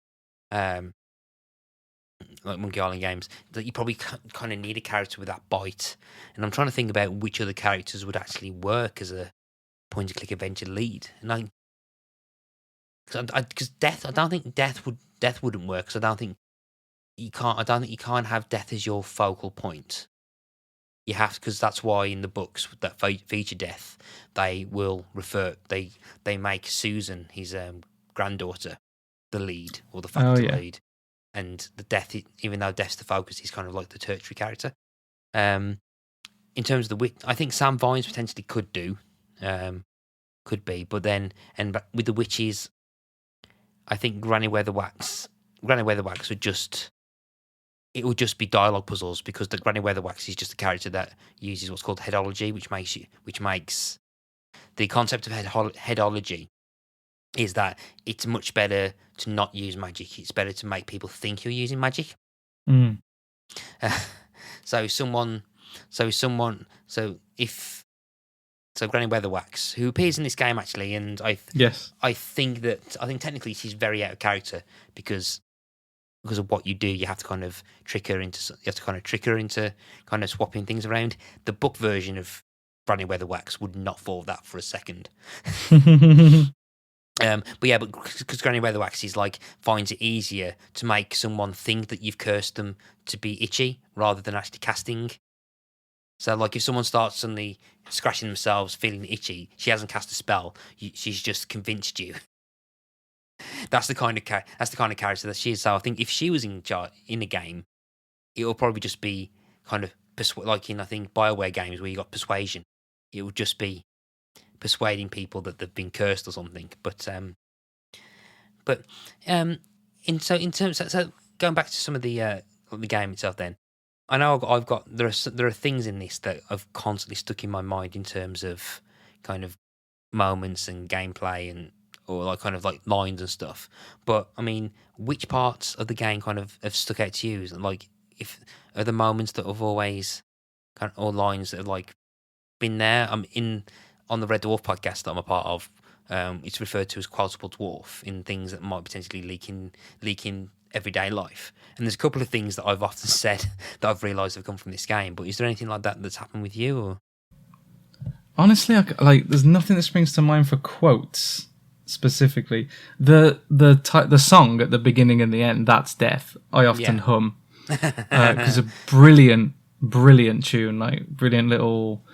B: Like Monkey Island games, that you probably kind of need a character with that bite. And I'm trying to think about which other characters would actually work as a point-and-click adventure lead. And because Death, I don't think Death wouldn't work. Because I don't think you can't have Death as your focal point. You have to, because that's why in the books that feature Death, they will they make Susan, his granddaughter, the lead, or the factor lead. And the Death, even though Death's the focus, he's kind of like the tertiary character. In terms of the witch, I think Sam Vines potentially could be, but then, and with the witches, I think Granny Weatherwax would just be dialogue puzzles, because the Granny Weatherwax is just a character that uses what's called headology, which makes the concept of headology is that it's much better to not use magic. It's better to make people think you're using magic.
C: Mm.
B: So Granny Weatherwax, who appears in this game actually, and I think technically she's very out of character because of what you do. You have to kind of trick her into kind of swapping things around. The book version of Granny Weatherwax would not fall that for a second. But because Granny Weatherwax is like finds it easier to make someone think that you've cursed them to be itchy rather than actually casting. So like if someone starts suddenly scratching themselves, feeling itchy, she hasn't cast a spell. She's just convinced you. That's the kind of character that she is. So I think if she was in a game, it will probably just be kind of like in, I think, BioWare games where you got persuasion. It would just be persuading people that they've been cursed or something. But in terms of, so going back to some of the game itself, then I know there are things in this that have constantly stuck in my mind in terms of kind of moments and gameplay and or like kind of like lines and stuff. But I mean, which parts of the game kind of have stuck out to you? And like, if are the moments that have always kind of, or lines that have like been there? I'm in on the Red Dwarf podcast that I'm a part of. It's referred to as quotable dwarf in things that might potentially leak in everyday life. And there's a couple of things that I've often said that I've realised have come from this game. But is there anything like that that's happened with you? Or
C: Honestly, there's nothing that springs to mind for quotes specifically. The song at the beginning and the end, that's death. I often hum because a brilliant tune, like brilliant little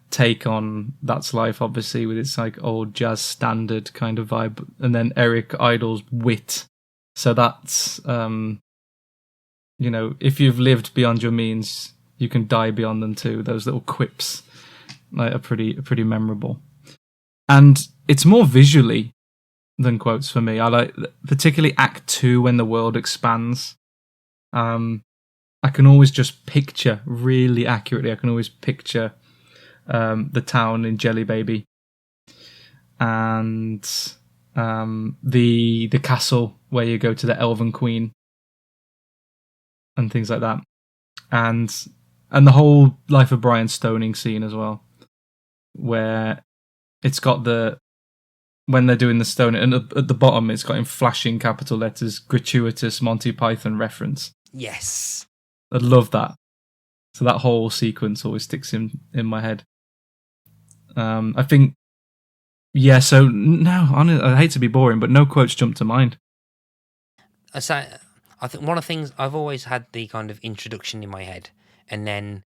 C: take on That's Life, obviously with its like old jazz standard kind of vibe, and then Eric Idle's wit. So that's if you've lived beyond your means, you can die beyond them too. Those little quips like are pretty memorable, and it's more visually than quotes for me. I like particularly Act 2 when the world expands. I can always just picture really accurately. I can always picture the town in Jelly Baby and the castle where you go to the Elven Queen and things like that, and the whole Life of Brian stoning scene as well, where it's got when they're doing the stoning, and at the bottom it's got in flashing capital letters gratuitous Monty Python reference.
B: Yes,
C: I love that. So that whole sequence always sticks in my head. I think, so no, I hate to be boring, but no quotes jump to mind.
B: I think one of the things I've always had the kind of introduction in my head, and then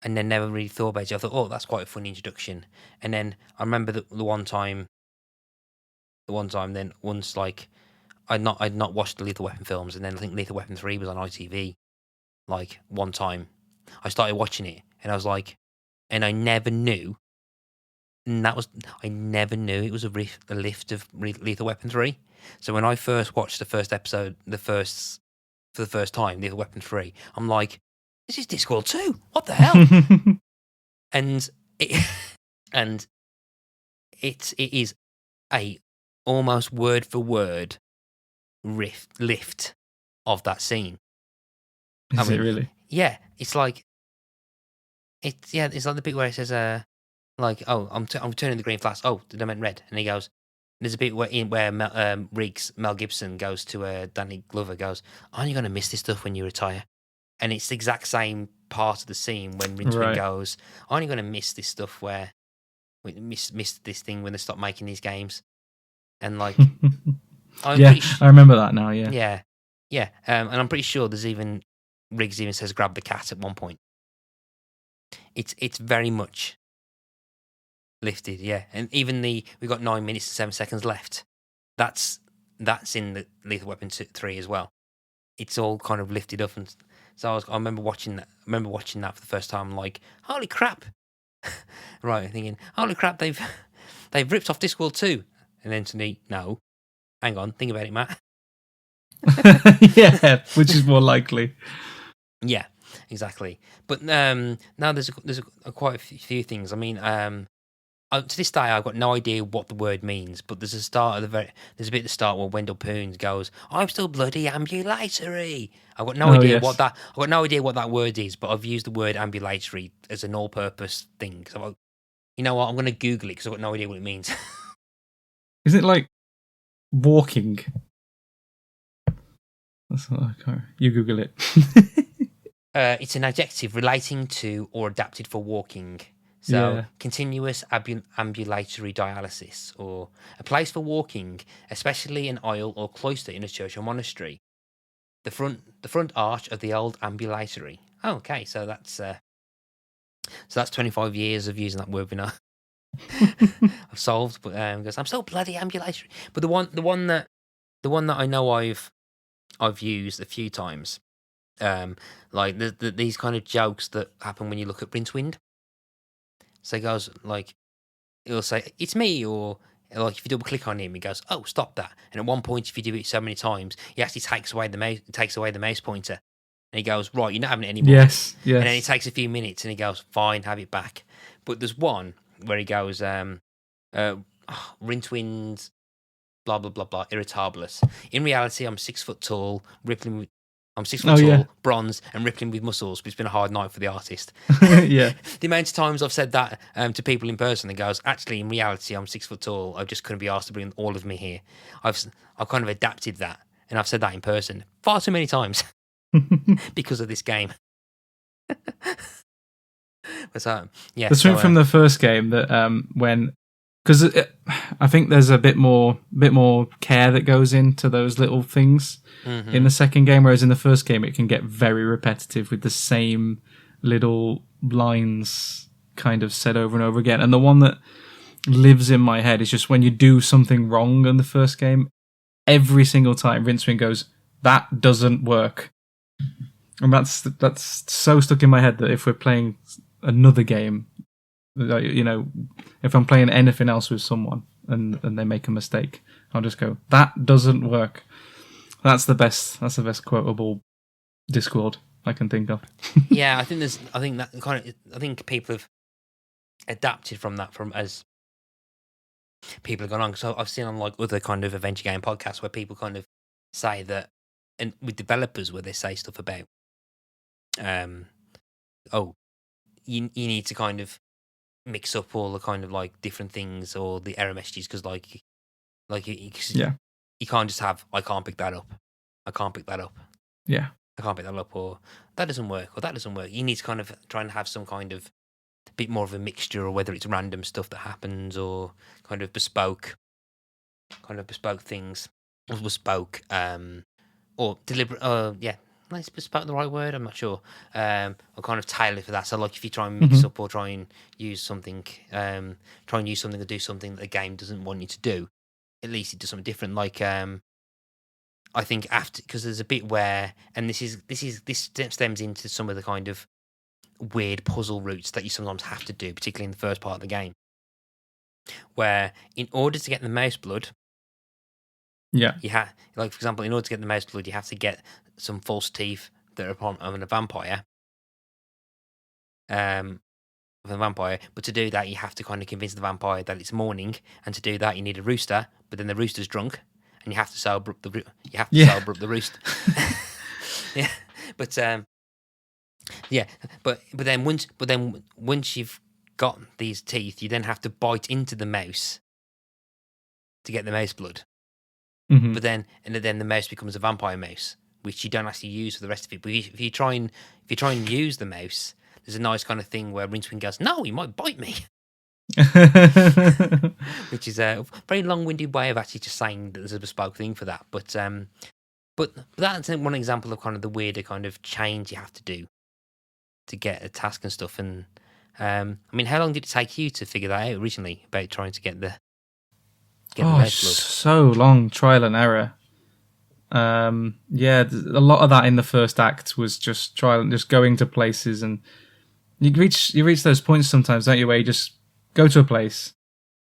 B: never really thought about it. I thought, oh, that's quite a fun introduction. And then I remember the one time, then once like I'd not watched the Lethal Weapon films, and then I think Lethal Weapon 3 was on ITV. Like one time, I started watching it, and I was like, and I never knew. And I never knew it was a lift of Lethal Weapon 3. So when I first watched the first episode, for the first time, Lethal Weapon 3, I'm like, this is Discworld 2. What the hell? and it is a almost word for word lift of that scene.
C: Is it really?
B: Yeah, it's like it's like the bit where it says like, oh, I'm turning the green flash. Oh, did I meant red? And he goes, there's a bit where Mel Gibson goes to Danny Glover, goes, aren't you going to miss this stuff when you retire? And it's the exact same part of the scene when Rincewind goes, aren't you going to miss this stuff where we miss this thing when they stop making these games? And like,
C: I remember that now. Yeah.
B: And I'm pretty sure there's even Riggs even says grab the cat at one point. It's very much lifted, yeah. And even we've got 9 minutes and 7 seconds left. That's in the Lethal Weapon 3 as well. It's all kind of lifted up, and so I remember watching that. for the first time. I'm like, holy crap! Right, thinking, holy crap! They've ripped off Discworld 2, and then to me, no, hang on, think about it, Matt.
C: Yeah, which is more likely.
B: Yeah, exactly. But now there's quite a few things. I mean, to this day, I've got no idea what the word means. But there's a bit at the start where Wendell Poons goes, "I'm still bloody ambulatory." I've got no idea what that. I've got no idea what that word is. But I've used the word ambulatory as an all-purpose thing. So, you know what? I'm going to Google it because I've got no idea what it means.
C: Is it like walking? You Google it.
B: It's an adjective relating to or adapted for walking. So, continuous ambulatory dialysis, or a place for walking, especially an aisle or cloister in a church or monastery. The front arch of the old ambulatory. Oh, okay, so that's 25 years of using that word. I've solved, but because I'm so bloody ambulatory. But the one that I know I've used a few times, like these kind of jokes that happen when you look at Rincewind. So he goes, like, he'll say, it's me, or like if you double click on him, he goes, oh, stop that. And at one point, if you do it so many times, he actually takes away the mouse pointer. And he goes, right, you're not having it anymore.
C: Yes.
B: And then it takes a few minutes, and he goes, fine, have it back. But there's one where he goes, Rincewind, blah blah blah blah, irritabilis. In reality, I'm 6 foot tall, rippling with. I'm 6 foot tall, bronze, and rippling with muscles. But it's been a hard night for the artist.
C: Yeah.
B: The amount of times I've said that to people in person, and goes, actually, in reality, I'm 6 foot tall. I just couldn't be asked to bring all of me here. I've kind of adapted that, and I've said that in person far too many times because of this game. But yeah,
C: there's something from the first game that because I think there's a bit more care that goes into those little things in the second game, whereas in the first game it can get very repetitive with the same little lines kind of said over and over again. And the one that lives in my head is just when you do something wrong in the first game, every single time Rincewind goes, "That doesn't work." And that's so stuck in my head that if we're playing another game, you know, if I'm playing anything else with someone and they make a mistake, I'll just go, "That doesn't work." That's the best quotable Discworld I can think of.
B: Yeah, I think people have adapted from that as people have gone on. So I've seen on like other kind of adventure game podcasts where people kind of say that, and with developers where they say stuff about, you need to kind of mix up all the kind of like different things or the error messages because you can't just have I can't pick that up. I can't pick that up.
C: Yeah.
B: I can't pick that up, or that doesn't work, or that doesn't work. You need to kind of try and have some kind of bit more of a mixture, or whether it's random stuff that happens, or kind of bespoke things, or bespoke, or deliberate. Yeah, is bespoke the right word? I'm not sure. Or kind of tailor for that. So, like, if you try and mix up or try and use something, or do something that the game doesn't want you to do, at least it does something different. Like, I think because there's a bit where, and this stems into some of the kind of weird puzzle routes that you sometimes have to do, particularly in the first part of the game, where in order to get the mouse blood, you have, like for example, in order to get the mouse blood, you have to get some false teeth that are upon of a vampire. But to do that, you have to kind of convince the vampire that it's morning, and to do that, you need a rooster. But then the rooster's drunk, and you have to sober up the roost. Yeah, but then once you've got these teeth, you then have to bite into the mouse to get the mouse blood. But then the mouse becomes a vampire mouse, which you don't actually use for the rest of it. But if you try and use the mouse, there's a nice kind of thing where Rincewind goes, "No, he might bite me." Which is a very long-winded way of actually just saying that there's a bespoke thing for that. But that's one example of kind of the weirder kind of change you have to do to get a task and stuff. And I mean, how long did it take you to figure that out originally about trying to get the mouse blood?
C: So long, trial and error. Yeah, a lot of that in the first act was just just going to places, and you reach those points sometimes, don't you, where you just go to a place,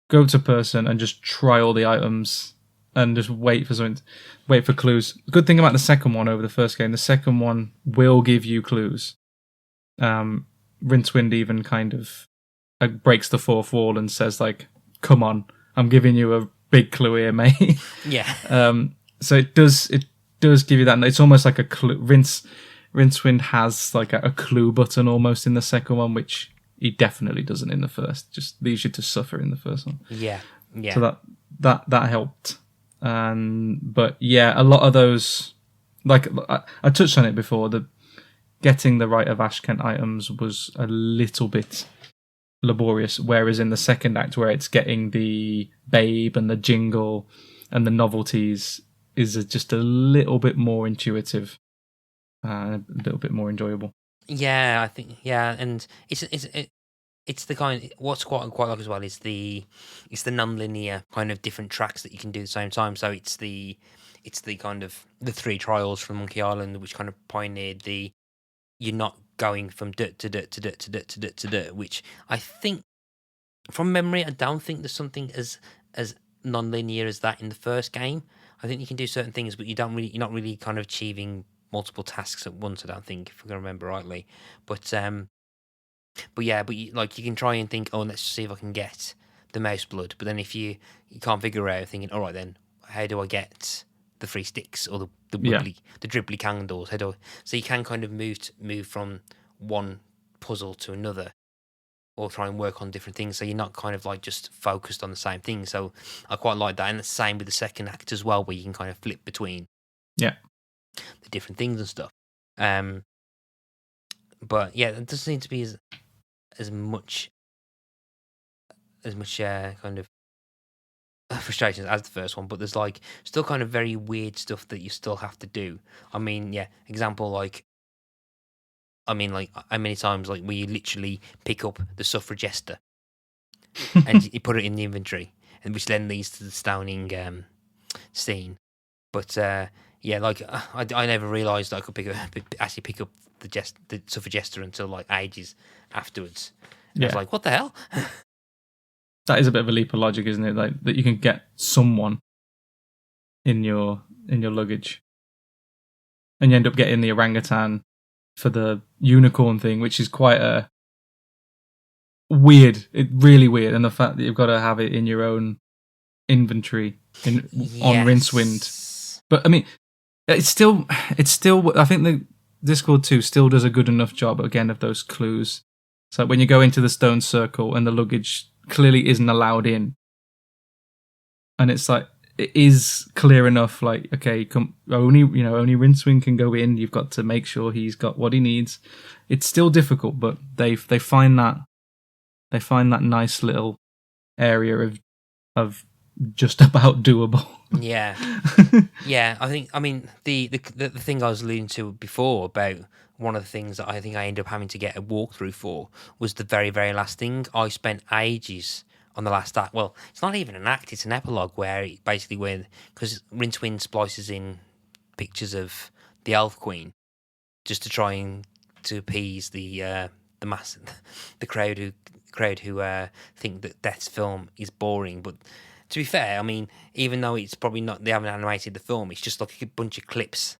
C: go to a person, and just try all the items and just wait for clues. The good thing about the second one over the first game, the second one will give you clues. Rincewind even kind of breaks the fourth wall and says, like, "Come on, I'm giving you a big clue here, mate."
B: Yeah.
C: So it does give you that. It's almost like a clue. Rincewind has like a clue button almost in the second one, which he definitely doesn't in the first. Just leaves you to suffer in the first one.
B: Yeah.
C: So that helped. But yeah, a lot of those, like I touched on it before, getting the Rite of Ashkent items was a little bit laborious, whereas in the second act, where it's getting the babe and the jingle and the novelties, is just a little bit more intuitive, a little bit more enjoyable.
B: Yeah, I think and it's the kind. What's quite like as well is the non-linear kind of different tracks that you can do at the same time. So it's the kind of the 3 trials from Monkey Island, which kind of pioneered the you're not going from dirt to dirt to dirt to dirt to dirt to dirt, which I think from memory I don't think there's something as non-linear as that in the first game. I think you can do certain things, but you're not really kind of achieving multiple tasks at once, I don't think, if I can remember rightly. But you can try and think, oh, let's see if I can get the mouse blood. But then if you can't figure out, thinking, all right, then how do I get the 3 sticks or the dribbly candles? So you can kind of move from one puzzle to another, or try and work on different things. So you're not kind of like just focused on the same thing. So I quite like that, and the same with the second act as well, where you can kind of flip between the different things and stuff. But yeah, it doesn't seem to be as much kind of frustrations as the first one, but there's like still kind of very weird stuff that you still have to do. I mean, example, like, how many times like where you literally pick up the suffragester and you put it in the inventory, and which then leads to the stoning scene. But like I never realised I could actually pick up the suffragester until like ages afterwards. And I was like, what the hell?
C: That is a bit of a leap of logic, isn't it? Like that you can get someone in your luggage, and you end up getting the orangutan for the unicorn thing, which is quite a weird. Really weird, and the fact that you've got to have it in your own inventory on Rincewind. But I mean, it's still. I think the Discworld 2 still does a good enough job again of those clues. So when you go into the stone circle and the luggage clearly isn't allowed in, and it's like it is clear enough, like, okay, only Rincewind can go in. You've got to make sure he's got what he needs. It's still difficult, but they find that nice little area of just about doable.
B: Yeah. I mean the thing I was alluding to before about one of the things that I think I ended up having to get a walkthrough for was the very, very last thing. I spent ages on the last act. Well, it's not even an act; it's an epilogue where because Rincewind splices in pictures of the Elf Queen just to try and to appease the crowd who think that Death's film is boring. But to be fair, I mean, even though it's probably not, they haven't animated the film, it's just like a bunch of clips.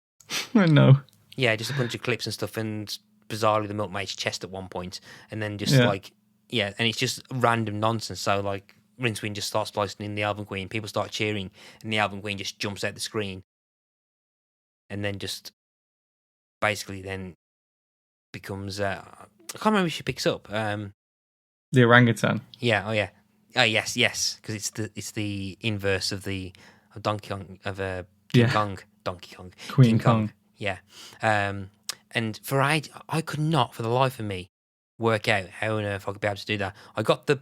C: I know.
B: Yeah, just a bunch of clips and stuff, and bizarrely the milkmaid's chest at one point, and then just and it's just random nonsense. So like Rincewind just starts splicing in the Elven Queen, people start cheering, and the Elven Queen just jumps out the screen, and then just basically then becomes I can't remember if she picks up
C: the orangutan.
B: Yeah. Oh yeah. Oh yes, because it's the inverse of Donkey Kong King Kong, Donkey Kong,
C: Queen
B: King
C: Kong.
B: Yeah. And for I could not for the life of me work out how on earth I could be able to do that. I got the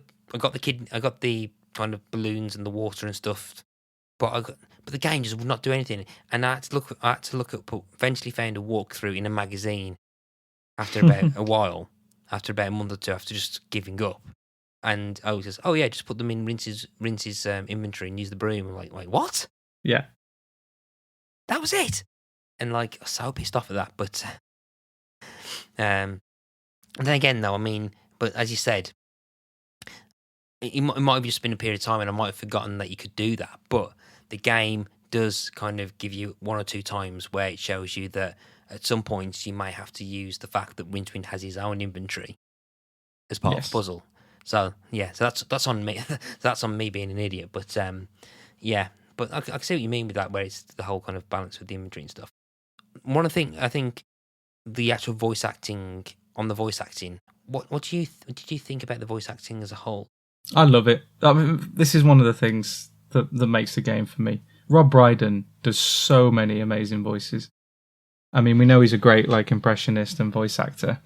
B: kind of balloons and the water and stuff, but the game just would not do anything. And I had to look up. Eventually, found a walkthrough in a magazine after about a while, after about a month or two, after just giving up. And I was just, just put them in Rince's inventory and use the broom. I'm like, wait, what?
C: Yeah,
B: that was it. And like, I was so pissed off at that. But and then again, though, I mean, but as you said, it might have just been a period of time, and I might have forgotten that you could do that. But the game does kind of give you one or two times where it shows you that at some points you might have to use the fact that Rincewind has his own inventory as part of the puzzle. So so that's on me. That's on me being an idiot. But but I see what you mean with that, where it's the whole kind of balance with the inventory and stuff. One thing I think the actual voice acting. What did you think about the voice acting as a whole?
C: I love it. I mean, this is one of the things that makes the game for me. Rob Brydon does so many amazing voices. I mean, we know he's a great like impressionist and voice actor.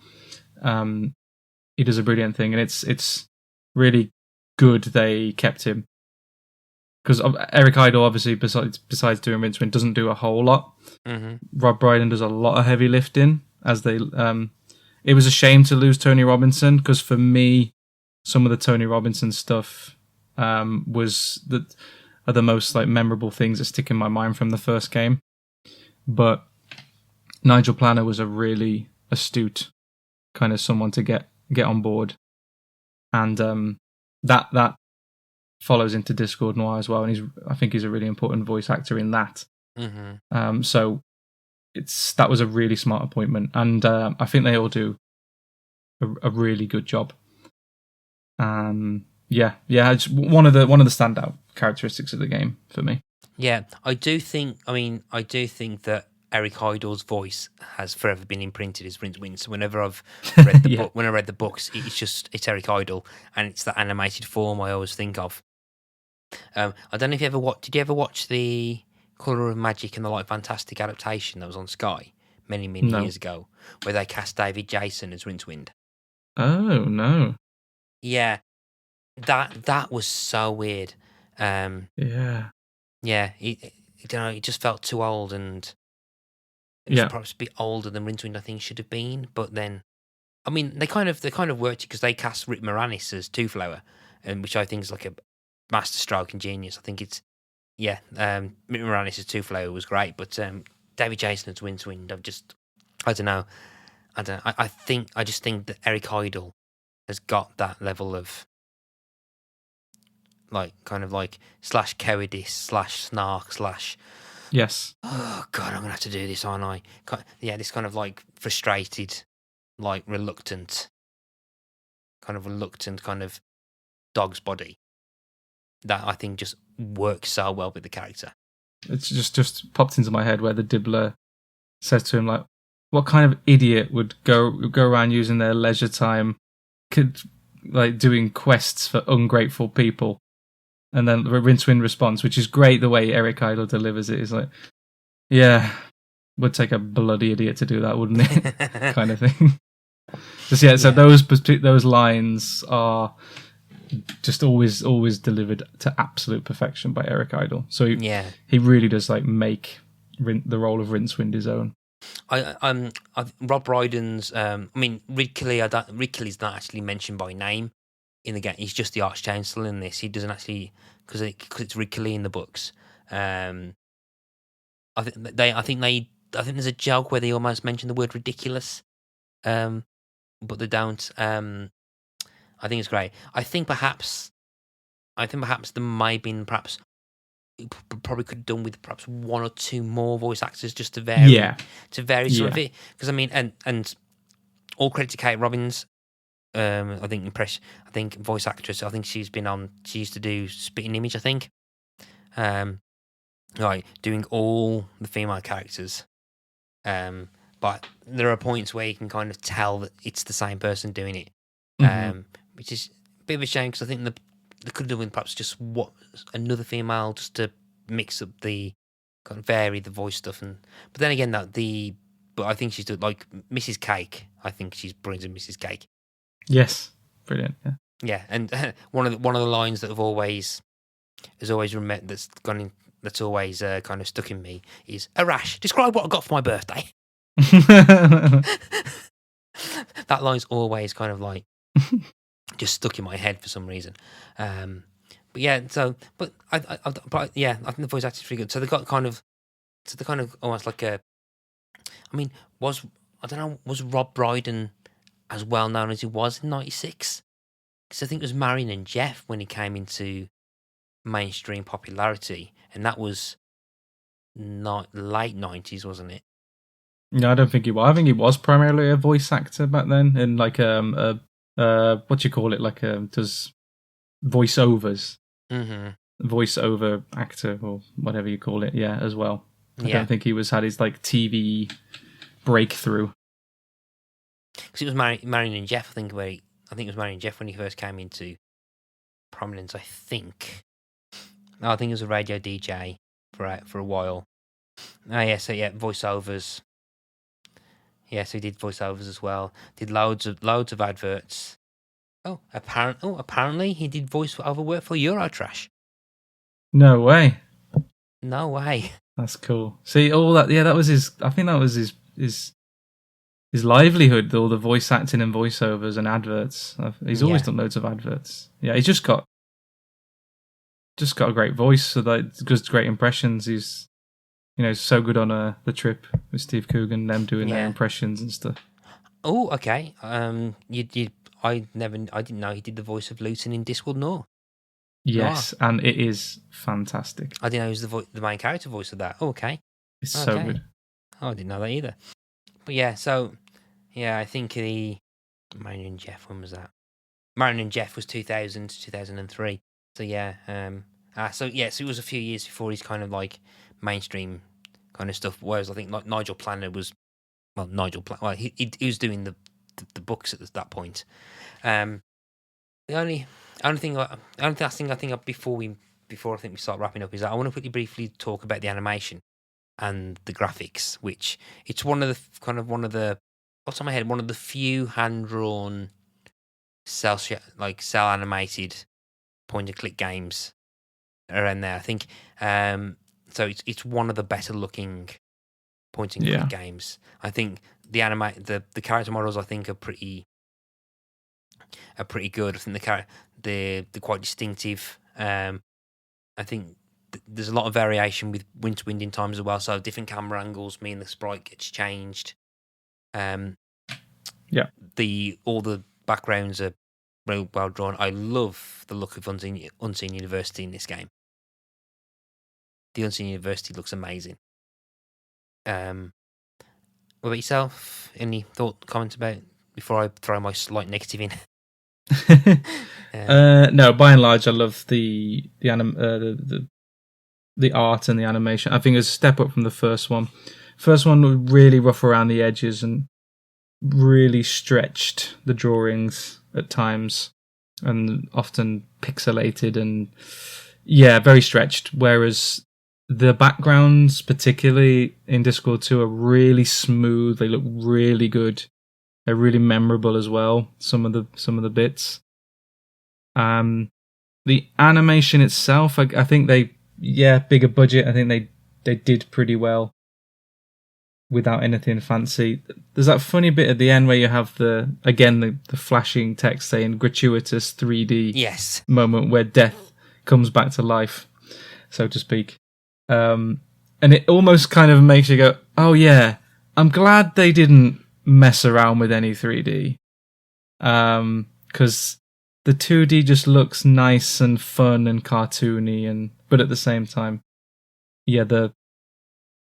C: He does a brilliant thing, and it's really good they kept him, because Eric Idle obviously besides doing Rincewind doesn't do a whole lot.
B: Mm-hmm.
C: Rob Brydon does a lot of heavy lifting. It was a shame to lose Tony Robinson, because for me, some of the Tony Robinson stuff are the most like memorable things that stick in my mind from the first game. But Nigel Planner was a really astute kind of someone to get on board, and that follows into Discworld Noir as well. And I think he's a really important voice actor in that.
B: Mm-hmm.
C: So that was a really smart appointment, and I think they all do a really good job. Yeah, it's one of the standout characteristics of the game for me.
B: Yeah, I do think that Eric Idle's voice has forever been imprinted as Rincewind. So whenever I've read the
C: Yeah.
B: book, when I read the books, it's Eric Idle, and it's that animated form I always think of. I don't know if you ever did you ever watch the Colour of Magic and the Light Fantastic adaptation that was on Sky many
C: No.
B: years ago, where they cast David Jason as Rincewind?
C: Oh no.
B: Yeah, that was so weird.
C: Yeah.
B: Yeah, he just felt too old, and it was perhaps a bit older than Rincewind I think should have been. But then, I mean, they kind of worked it because they cast Rick Moranis as Two Flower, and which I think is like a masterstroke and genius. I think it's Rick Moranis as Two Flower was great, but David Jason as Rincewind, I don't know. I just think that Eric Idle has got that level of slash cowardice slash snark slash
C: Yes.
B: oh god, I'm gonna have to do this, aren't I? Yeah, this kind of like frustrated, like reluctant kind of dog's body that I think just works so well with the character.
C: It's just popped into my head where the Dibbler says to him, like, what kind of idiot would go around using their leisure time doing quests for ungrateful people? And then Rincewind response, which is great the way Eric Idle delivers it, is like, yeah, would take a bloody idiot to do that, wouldn't it? Kind of thing. So those lines are just always delivered to absolute perfection by Eric Idle. So he really does like make the role of Rincewind his own.
B: Rob Brydon's. Ridley's not actually mentioned by name in the game. He's just the Arch Chancellor in this. He doesn't actually because it's Ridley in the books. I think there's a joke where they almost mention the word ridiculous, but they don't. I think it's great. I think perhaps there might have been probably could have done with perhaps one or two more voice actors just to vary some of it. Because I mean, and all credit to Kate Robbins. I think voice actress. I think she used to do Spitting Image. I think, doing all the female characters. But there are points where you can kind of tell that it's the same person doing it. Which is a bit of a shame because I think they could have done perhaps just another female just to mix up the kind of vary the voice stuff but then again but I think she's doing like Mrs. Cake. I think she's brilliant in Mrs. Cake.
C: Yes, brilliant.
B: Yeah, and one of the lines that has always remembered that's always kind of stuck in me is Arash. Describe what I got for my birthday. That line's always kind of like just stuck in my head for some reason. I think the voice acting's really good. So they got kind of almost like was Rob Brydon as well known as he was in '96? Because I think it was Marion and Jeff when he came into mainstream popularity, and that was not late '90s, wasn't it?
C: No, I don't think he was. I think he was primarily a voice actor back then, and like what do you call it? Like does voiceovers, voiceover actor or whatever you call it. Yeah, as well. I don't think he had his like TV breakthrough.
B: Because it was Marion and Jeff. I think it was Marion and Jeff when he first came into prominence. I think it was a radio DJ for a while. Voiceovers. Yeah, so he did voiceovers as well. Did loads of adverts. Apparently he did voiceover work for Eurotrash.
C: No way.
B: No way.
C: That's cool. See, all that. Yeah, that was his. I think that was his livelihood. All the voice acting and voiceovers and adverts. He's always done loads of adverts. Yeah, he's just got a great voice. So that does great impressions. He's so good on the trip with Steve Coogan, them doing their impressions and stuff.
B: Oh, okay. I didn't know he did the voice of Luton in Discworld Noir.
C: Yes, and it is fantastic.
B: I didn't know he was the main character voice of that. Oh, okay.
C: It's so good.
B: Oh, I didn't know that either. But I think the Marion and Jeff, when was that? Marin and Jeff was 2000 to 2003. So yeah, so it was a few years before he's kind of like mainstream kind of stuff. Whereas I think like Nigel Planner was, he was doing the books at that point. The only last thing I think before I think we start wrapping up is that I want to quickly briefly talk about the animation and the graphics, which it's one of the off the top of my head, one of the few hand drawn cell animated point and click games around there. I think so it's one of the better looking point and click games. I think the character models I think are pretty good. I think they're quite distinctive. I think there's a lot of variation with Wind in times as well. So different camera angles mean the sprite gets changed. All the backgrounds are very well drawn. I love the look of Unseen University in this game. The Unseen University looks amazing. What about yourself? Any comments about before I throw my slight negative in?
C: No, by and large, I love the art and the animation. I think it's a step up from the first one. First one was really rough around the edges and really stretched the drawings at times, and often pixelated and very stretched. Whereas the backgrounds, particularly in Discworld 2, are really smooth. They look really good. They're really memorable as well. Some of the bits. The animation itself, I think bigger budget. I think they did pretty well without anything fancy. There's that funny bit at the end where you have the flashing text saying gratuitous 3D moment where death comes back to life, so to speak. And it almost kind of makes you go, oh yeah, I'm glad they didn't mess around with any 3D. Because the 2D just looks nice and fun and cartoony, but at the same time,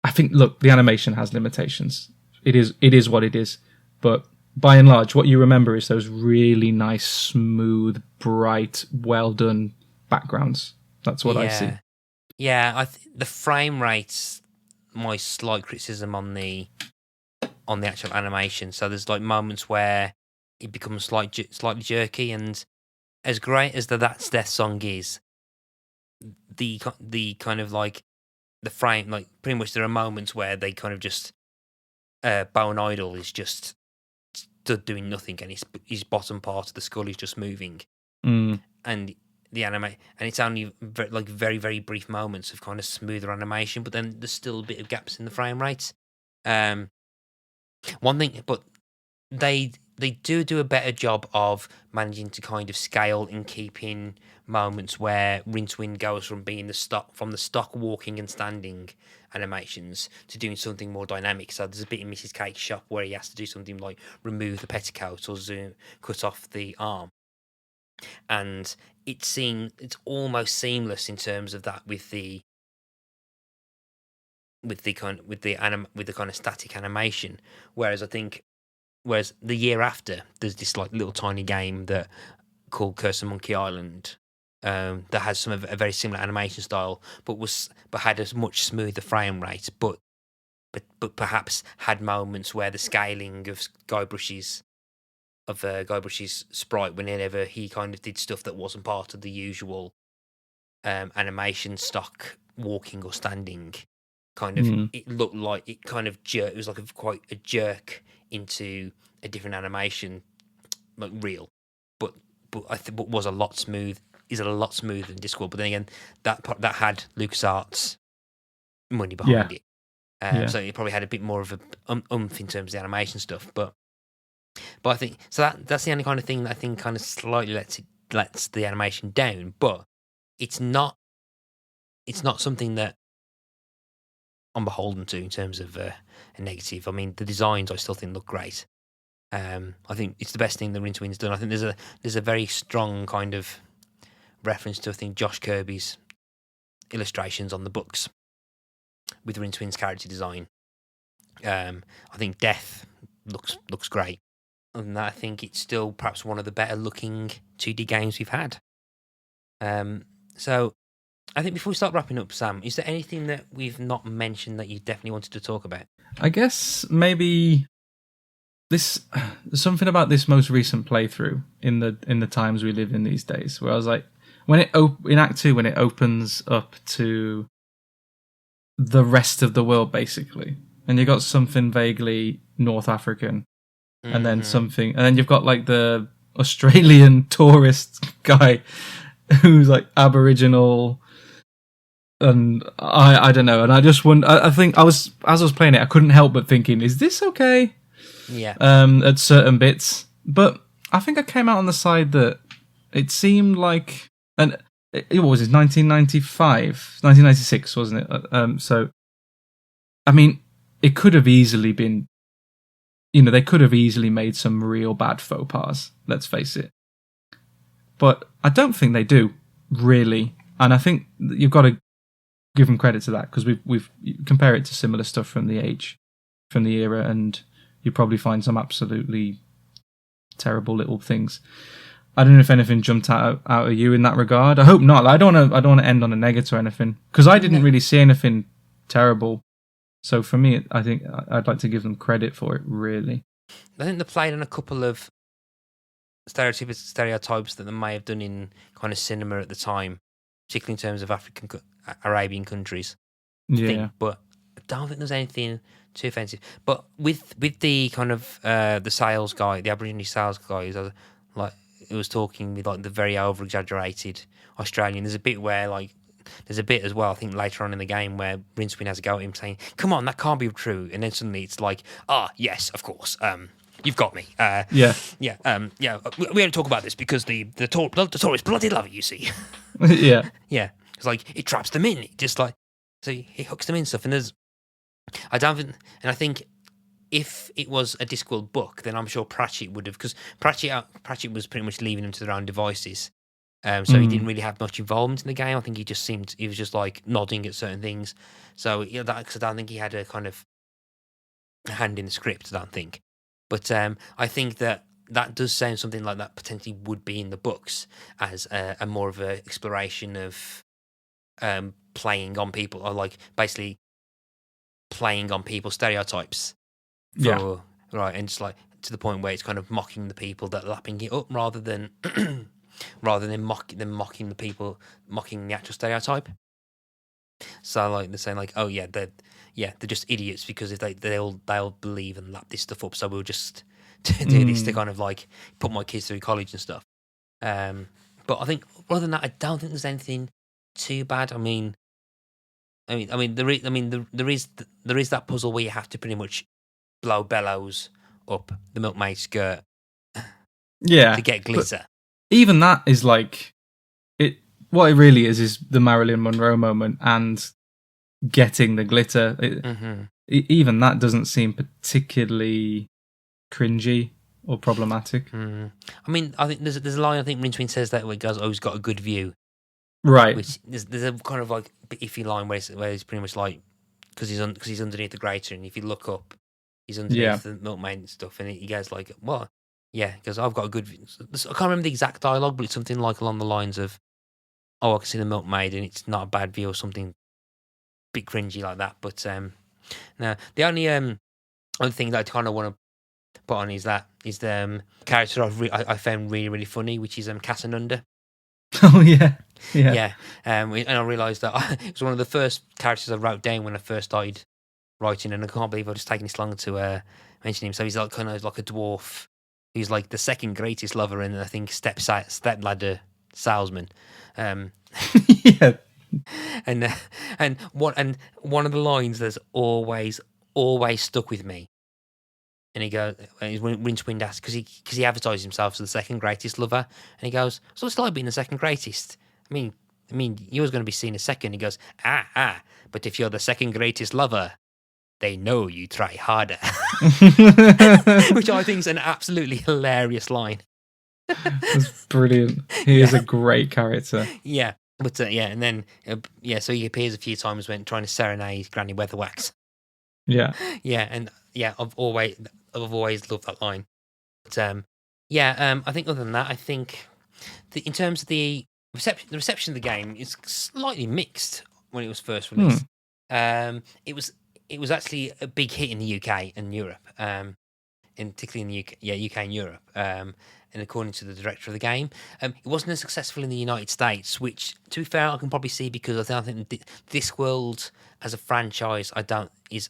C: I think, look, the animation has limitations. It is what it is. But by and large, what you remember is those really nice, smooth, bright, well done backgrounds. That's what I see.
B: Yeah, the frame rate's my slight criticism on the actual animation. So there's like moments where it becomes slightly jerky, and as great as That's Death song is, the kind of like the frame, like pretty much there are moments where they kind of just Bone Idol is just stood doing nothing, and his bottom part of the skull is just moving, and and it's only very, very brief moments of kind of smoother animation, but then there's still a bit of gaps in the frame rate. One thing, but they do a better job of managing to kind of scale in keeping moments where Rincewind goes from being the stock walking and standing animations to doing something more dynamic. So there's a bit in Mrs. Cake's shop where he has to do something like remove the petticoat or cut off the arm, and it's almost seamless in terms of that with the kind of static animation. Whereas the year after, there's this like little tiny game called Curse of Monkey Island that has a very similar animation style, but had a much smoother frame rate, but perhaps had moments where the scaling of Guybrush's sprite, whenever he kind of did stuff that wasn't part of the usual animation stock walking or standing, kind of it looked like it kind of jerk. It was like quite a jerk into a different animation, like real, but was a lot smooth. Is a lot smoother than Discworld. But then again, that had LucasArts money behind it, so it probably had a bit more of a in terms of the animation stuff. But I think so that's the only kind of thing that I think kind of slightly lets the animation down. But it's not something that I'm beholden to in terms of a negative. I mean, the designs I still think look great. I think it's the best thing that Rincewind's done. I think there's a very strong kind of reference to, I think, Josh Kirby's illustrations on the books with Rincewind's character design. I think Death looks great. than that, I think it's still perhaps one of the better looking 2D games we've had. So I think before we start wrapping up, Sam, is there anything that we've not mentioned that you definitely wanted to talk about?
C: I guess maybe there's something about this most recent playthrough in the times we live in these days, where I was like, in Act 2, when it opens up to the rest of the world, basically, and you got something vaguely North African, and then something, and then you've got like the Australian tourist guy who's like Aboriginal, and I don't know, and I just wonder. I think as I was playing it, I couldn't help but thinking, is this okay?
B: Yeah.
C: At certain bits, but I think I came out on the side that it seemed like, and what was it, 1996, wasn't it? So, I mean, it could have easily been, they could have easily made some real bad faux pas, let's face it. But I don't think they do, really. And I think you've got to give them credit to that, because we've compare it to similar stuff from the era, and you probably find some absolutely terrible little things. I don't know if anything jumped out of you in that regard. I hope not. I don't want to end on a negative or anything, because I didn't really see anything terrible. So for me, I think I'd like to give them credit for it, really.
B: I think they played on a couple of stereotypes that they may have done in kind of cinema at the time, particularly in terms of Arabian countries.
C: Yeah.
B: But I don't think there's anything too offensive. But with the kind of the sales guy, the Aboriginal sales guy, it was talking with like the very over exaggerated Australian. There's a bit as well, I think later on in the game, where Rincewind has a go at him saying, "Come on, that can't be true," and then suddenly it's like, yes, of course, you've got me. We don't talk about this because the tourists bloody love it, you see.
C: Yeah.
B: Yeah, it's like it traps them in. It just like, so he hooks them in stuff, and I think if it was a Discworld book, then I'm sure Pratchett would have, because Pratchett was pretty much leaving them to their own devices. So he didn't really have much involvement in the game. I think he was just like nodding at certain things. So because I don't think he had a kind of hand in the script, I don't think. But I think that does sound something like that potentially would be in the books as a more of an exploration of playing on people, or like basically playing on people's stereotypes. Right, and just like to the point where it's kind of mocking the people that are lapping it up, rather than mocking the people, mocking the actual stereotype. So like they're saying like, oh yeah, they're just idiots, because if they'll believe and lap this stuff up, so we'll just do this to kind of like put my kids through college and stuff. But I think other than that, I don't think there's anything too bad. I mean, there is that puzzle where you have to pretty much blow bellows up the milkmaid skirt, to get glitter.
C: Even that is like it. What it really is the Marilyn Monroe moment and getting the glitter. Even that doesn't seem particularly cringy or problematic.
B: I mean, I think there's a line I think Rincewind says that where it goes, "Oh, he's got a good view,"
C: right?
B: Which there's a kind of like iffy line where he's pretty much like, because he's underneath the grater, and if you look up, he's underneath the milkmaid and stuff, and he goes like, "What?" Yeah, because I've got a good view. I can't remember the exact dialogue, but it's something like along the lines of, "Oh, I can see the milkmaid, and it's not a bad view," or something a bit cringy like that. But no, the only other thing that I kind of want to put on is the character I found really, really funny, which is Casanunda.
C: Oh yeah.
B: And I realised that it was one of the first characters I wrote down when I first started writing, and I can't believe I've just taken this long to mention him. So he's like kind of like a dwarf. He's like the second greatest lover, and I think stepladder salesman.
C: Yeah.
B: And one of the lines that's always stuck with me, and he goes, when Rincewind asks, because he advertises himself as the second greatest lover, and he goes, "So it's like being the second greatest. I mean, you was going to be seen as second." He goes, but if you're the second greatest lover, they know you try harder," which I think is an absolutely hilarious line.
C: That's brilliant. He is a great character.
B: Yeah. But and then so he appears a few times when trying to serenade Granny Weatherwax.
C: Yeah.
B: Yeah, and I've always loved that line. But I think other than that, I think in terms of the reception of the game is slightly mixed when it was first released. It was actually a big hit in the UK and Europe, particularly in the UK and Europe. And according to the director of the game, it wasn't as successful in the United States, which, to be fair, I can probably see because I think Discworld as a franchise, is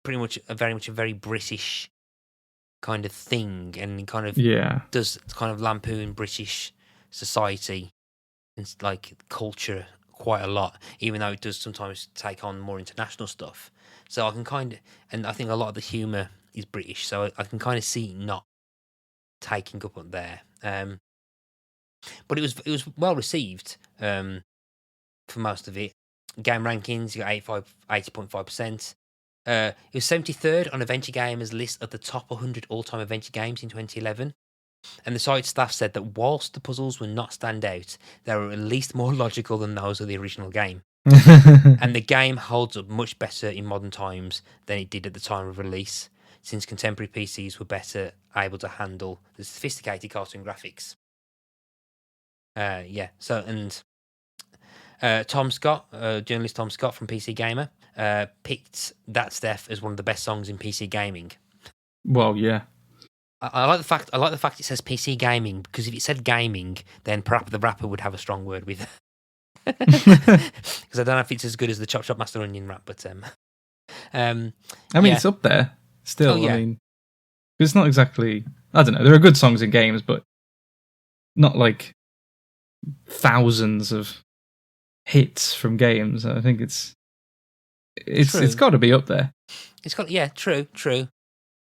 B: pretty much a very British kind of thing, and kind of does kind of lampoon British society and like culture quite a lot, even though it does sometimes take on more international stuff. So I can and I think a lot of the humour is British, so I can kind of see it not taking up there. But it was well received for most of it. Game rankings, you got 80.5%. It was 73rd on Adventure Gamer's list of the top 100 all-time adventure games in 2011. And the site staff said that whilst the puzzles were not stand out, they were at least more logical than those of the original game. And the game holds up much better in modern times than it did at the time of release, since contemporary PCs were better able to handle the sophisticated cartoon graphics. Tom Scott, journalist Tom Scott from PC Gamer, picked That's Death as one of the best songs in PC gaming.
C: Well, yeah.
B: I like the fact it says PC gaming, because if it said gaming, then perhaps the rapper would have a strong word with it. Because I don't know if it's as good as the Chop Chop Master Onion rap, but
C: it's up there still.
B: Oh, yeah.
C: I mean, it's not exactly. I don't know. There are good songs in games, but not like thousands of hits from games. I think it's got to be up there.
B: It's got true.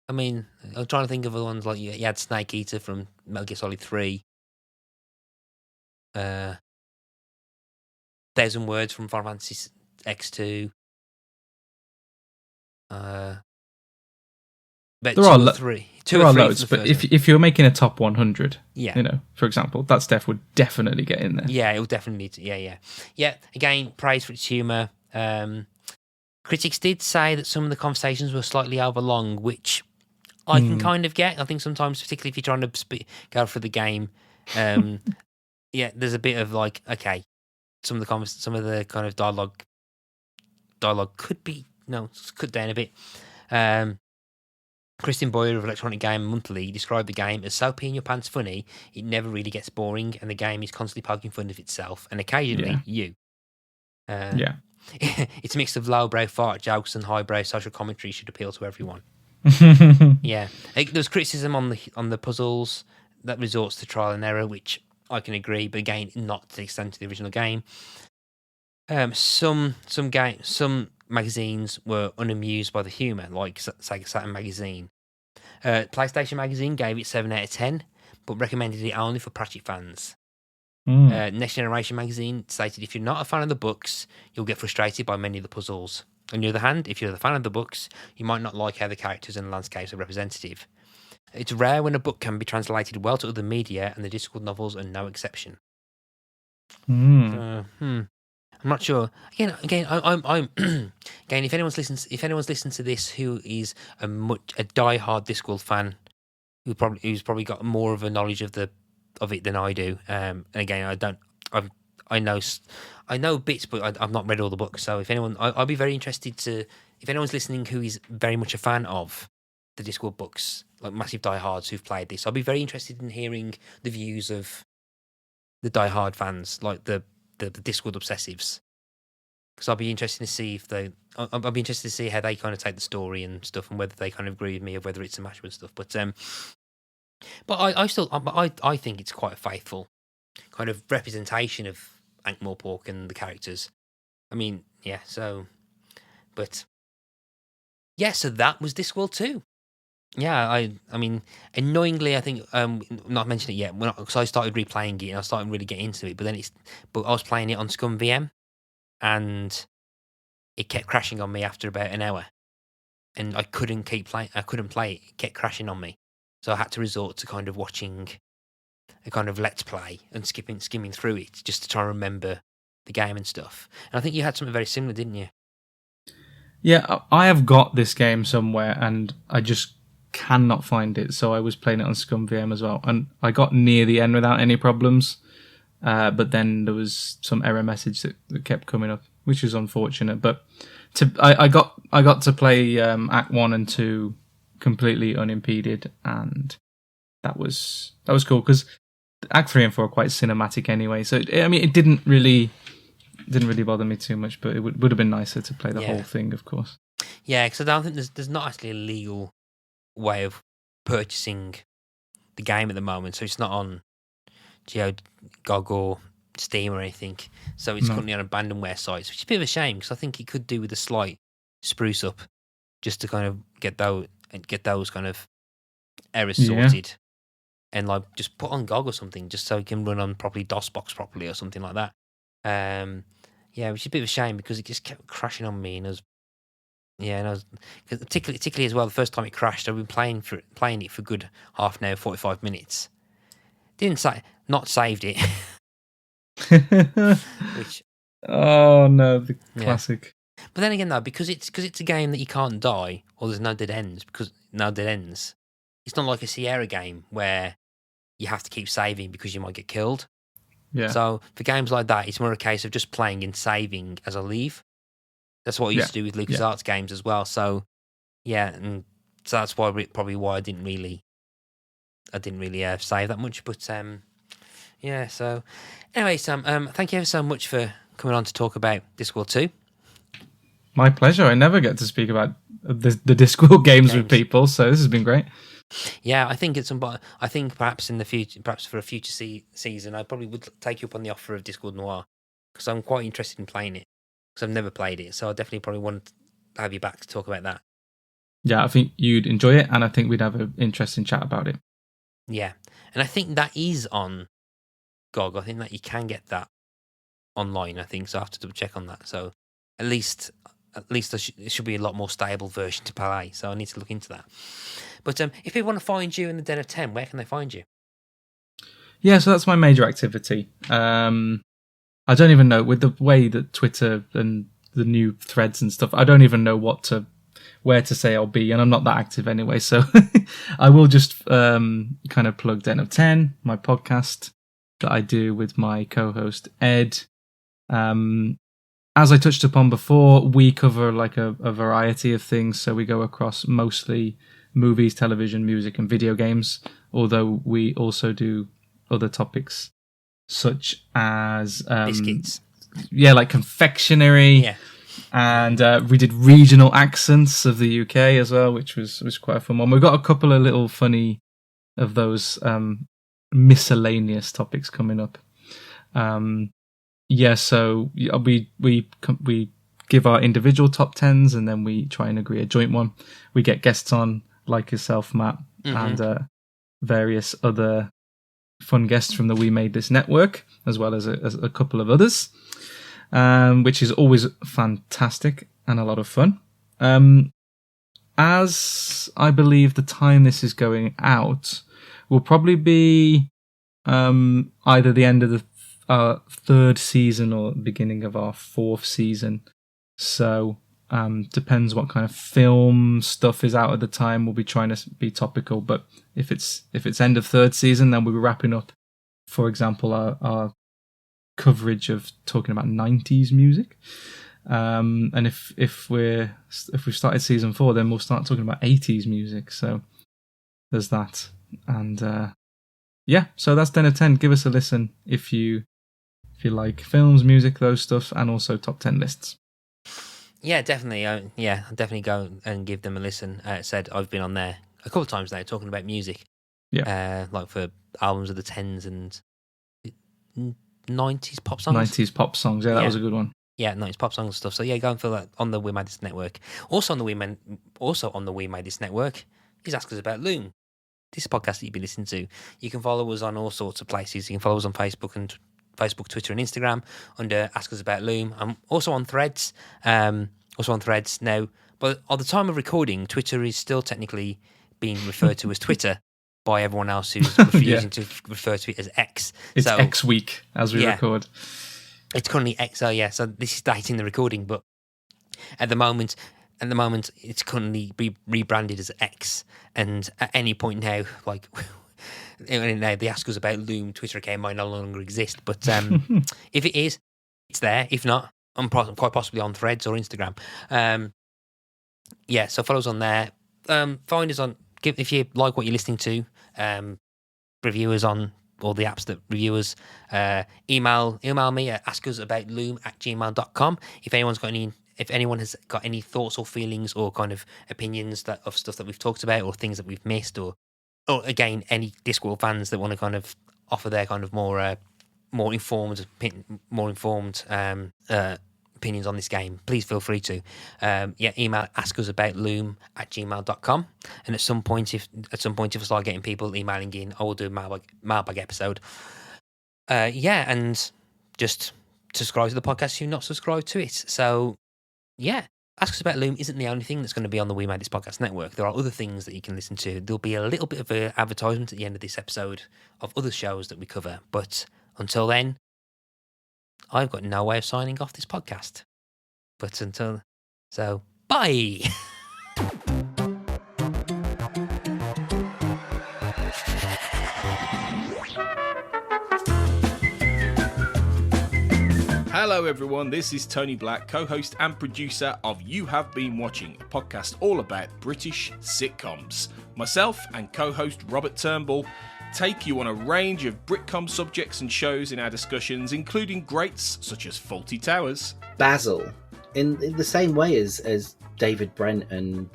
B: I mean, I'm trying to think of other ones like you had Snake Eater from Metal Gear Solid 3. 1,000 Words from Final Fantasy X2. But
C: there are
B: loads,
C: but if you're making a top 100,
B: yeah,
C: for example, that stuff would definitely get in there.
B: Yeah, it will definitely. Yeah. Again, praise for its humour. Critics did say that some of the conversations were slightly overlong, which I can kind of get. I think sometimes, particularly if you're trying to go for the game, there's a bit of like, okay, some of the kind of dialogue could be cut down a bit. Kristen Boyer of Electronic Game Monthly described the game as so pee in your pants funny, it never really gets boring, and the game is constantly poking fun of itself, and occasionally you. It's a mix of lowbrow fart jokes and highbrow social commentary should appeal to everyone. Yeah. There's criticism on the puzzles that resorts to trial and error, which I can agree, but again, not to the extent of the original game. Some magazines were unamused by the humour, like Sega Saturn magazine. PlayStation magazine gave it 7 out of 10, but recommended it only for Pratchett fans. Next Generation magazine stated if you're not a fan of the books, you'll get frustrated by many of the puzzles. On the other hand, if you're a fan of the books, you might not like how the characters and landscapes are representative. It's rare when a book can be translated well to other media, and the Discworld novels are no exception. I'm not sure. Again, I'm again. If anyone's listened to this who is a diehard Discworld fan, who's probably got more of a knowledge of it than I do. And again, I know bits, but I've not read all the books. So if anyone, I'll be very interested to. If anyone's listening who is very much a fan of the Discworld books, like massive diehards who've played this, I'll be very interested in hearing the views of the diehard fans, like the Discworld obsessives, because I'll be interested to see I'll be interested to see how they kind of take the story and stuff, and whether they kind of agree with me or whether it's a mash and stuff. But I think it's quite a faithful kind of representation of Ankh-Morpork and the characters. I mean, yeah. So that was Discworld 2. Yeah, I mean, annoyingly, I think not mentioned it yet. Because I started replaying it and I started really getting into it, but I was playing it on Scum VM, and it kept crashing on me after about an hour, and I couldn't play it. It kept crashing on me, so I had to resort to kind of watching a kind of let's play and skimming through it just to try and remember the game and stuff. And I think you had something very similar, didn't you?
C: Yeah, I have got this game somewhere, and I just cannot find it. So I was playing it on ScumVM as well, and I got near the end without any problems. But then there was some error message that kept coming up, which is unfortunate. But I got to play Act 1 and 2 completely unimpeded, and that was cool because Act 3 and 4 are quite cinematic anyway. So it didn't really bother me too much, but it would have been nicer to play the whole thing, of course.
B: Yeah, because I don't think there's not actually a legal way of purchasing the game at the moment, so it's not on GOG or Steam or anything. So it's currently on abandonware sites, which is a bit of a shame because I think it could do with a slight spruce up just to kind of get those kind of errors sorted, and like just put on GOG or something just so it can run on properly DOSBox properly or something like that. Which is a bit of a shame because it just kept crashing on me, and I was particularly as well. The first time it crashed, I've been playing it for a good half an hour, 45 minutes. Not saved it. Which,
C: oh no, the classic.
B: But then again, though, because it's a game that you can't die or there's no dead ends, it's not like a Sierra game where you have to keep saving because you might get killed.
C: Yeah.
B: So for games like that, it's more a case of just playing and saving as I leave. That's what I used to do with LucasArts games as well. So and so that's why I didn't really save that much. But So anyway, Sam, thank you ever so much for coming on to talk about Discworld 2.
C: My pleasure. I never get to speak about the Discworld games with people, so this has been great.
B: Yeah, I think perhaps in the future, perhaps for a future season, I probably would take you up on the offer of Discworld Noir because I'm quite interested in playing it because I've never played it, so I definitely probably want to have you back to talk about that. Yeah,
C: I think you'd enjoy it, and I think we'd have an interesting chat about it.
B: Yeah, and I think that is on GOG. I think that you can get that online. I think so. I have to double check on that. So at least it should be a lot more stable version to play. So I need to look into that. But if people want to find you in the Den of 10, where can they find you?
C: Yeah, so that's my major activity. I don't even know, with the way that Twitter and the new threads and stuff, I don't even know where to say I'll be, and I'm not that active anyway. So I will just kind of plug Den of 10, my podcast that I do with my co-host Ed. As I touched upon before, we cover like a variety of things. So we go across mostly movies, television, music, and video games, although we also do other topics such as
B: biscuits.
C: Yeah, like confectionery.
B: Yeah.
C: And we did regional accents of the UK as well, which was quite a fun one. We've got a couple of little funny of those miscellaneous topics coming up. So we give our individual top 10s, and then we try and agree a joint one. We get guests on, like yourself, Matt, and various other fun guests from the We Made This network, as well as a couple of others, which is always fantastic and a lot of fun. As I believe the time this is going out will probably be either the end of the third season or beginning of our fourth season. So depends what kind of film stuff is out at the time. We'll be trying to be topical, but if it's end of third season, then we'll be wrapping up, for example, our coverage of talking about 90s music. And if we've started season 4, then we'll start talking about 80s music. So there's that. And so that's 10 of 10. Give us a listen if you like films, music, those stuff, and also top 10 lists.
B: Yeah, definitely. I'll definitely go and give them a listen. Said I've been on there a couple of times now talking about music.
C: Yeah.
B: Like for albums of the 10s and 90s pop songs.
C: 90s pop songs. Yeah, that was a good one.
B: Yeah, 90s pop songs and stuff. So yeah, go and fill that on the We Made This network. Also on the We Made This network is Ask Us About Loom. This podcast that you've been listening to. You can follow us on all sorts of places. You can follow us on Facebook, Twitter, and Instagram under Ask Us About Loom. I'm also on Threads. Now. But at the time of recording, Twitter is still technically being referred to as Twitter by everyone else who's refusing to refer to it as X.
C: It's X week as we record.
B: It's currently X. So this is dating the recording, but at the moment, at the moment, it's currently rebranded as X, and at any point now, like, now they ask us about Loom, Twitter account might no longer exist, but if it is, it's there. If not, I'm quite possibly on Threads or Instagram. So follow us on there. Find us on, if you like what you're listening to, review us on all the apps that review us. Email me at askusaboutloom@gmail.com if anyone has got any thoughts or feelings or kind of opinions of stuff that we've talked about or things that we've missed, or again, any Discworld fans that want to kind of offer their kind of more informed opinions on this game, please feel free to email askusaboutloom@gmail.com, and at some point if I start getting people emailing in, I will do a mailbag episode. And just subscribe to the podcast if you're not subscribed to it. So Ask Us About Loom isn't the only thing that's going to be on the We Made This Podcast network. There are other things that you can listen to. There'll be a little bit of an advertisement at the end of this episode of other shows that we cover. But until then, I've got no way of signing off this podcast. Bye!
A: Hello everyone, this is Tony Black, co-host and producer of You Have Been Watching, a podcast all about British sitcoms. Myself and co-host Robert Turnbull take you on a range of Britcom subjects and shows in our discussions, including greats such as Fawlty Towers.
D: Basil, in the same way as David Brent and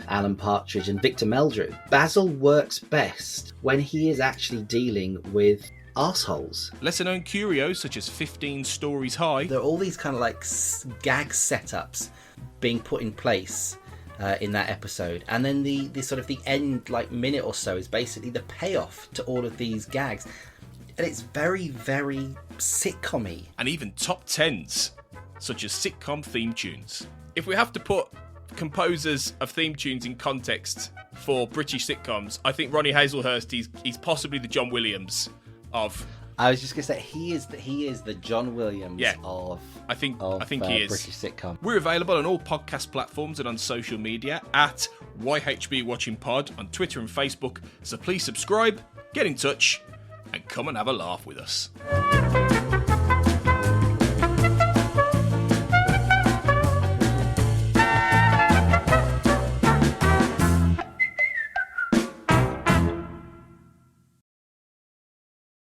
D: Alan Partridge and Victor Meldrew, Basil works best when he is actually dealing with arseholes.
A: Lesser known curios such as 15 Stories High.
D: There are all these kind of like gag setups being put in place in that episode, and then the sort of the end like minute or so is basically the payoff to all of these gags, and it's very, very sitcom-y.
A: And even top 10s such as sitcom theme tunes. If we have to put composers of theme tunes in context for British sitcoms, I think Ronnie Hazelhurst, he's possibly the John Williams of...
D: I was just going to say, he is the John Williams of
A: I think he is.
D: British sitcom.
A: We're available on all podcast platforms and on social media at YHB Watching Pod on Twitter and Facebook, so please subscribe, get in touch, and come and have a laugh with us.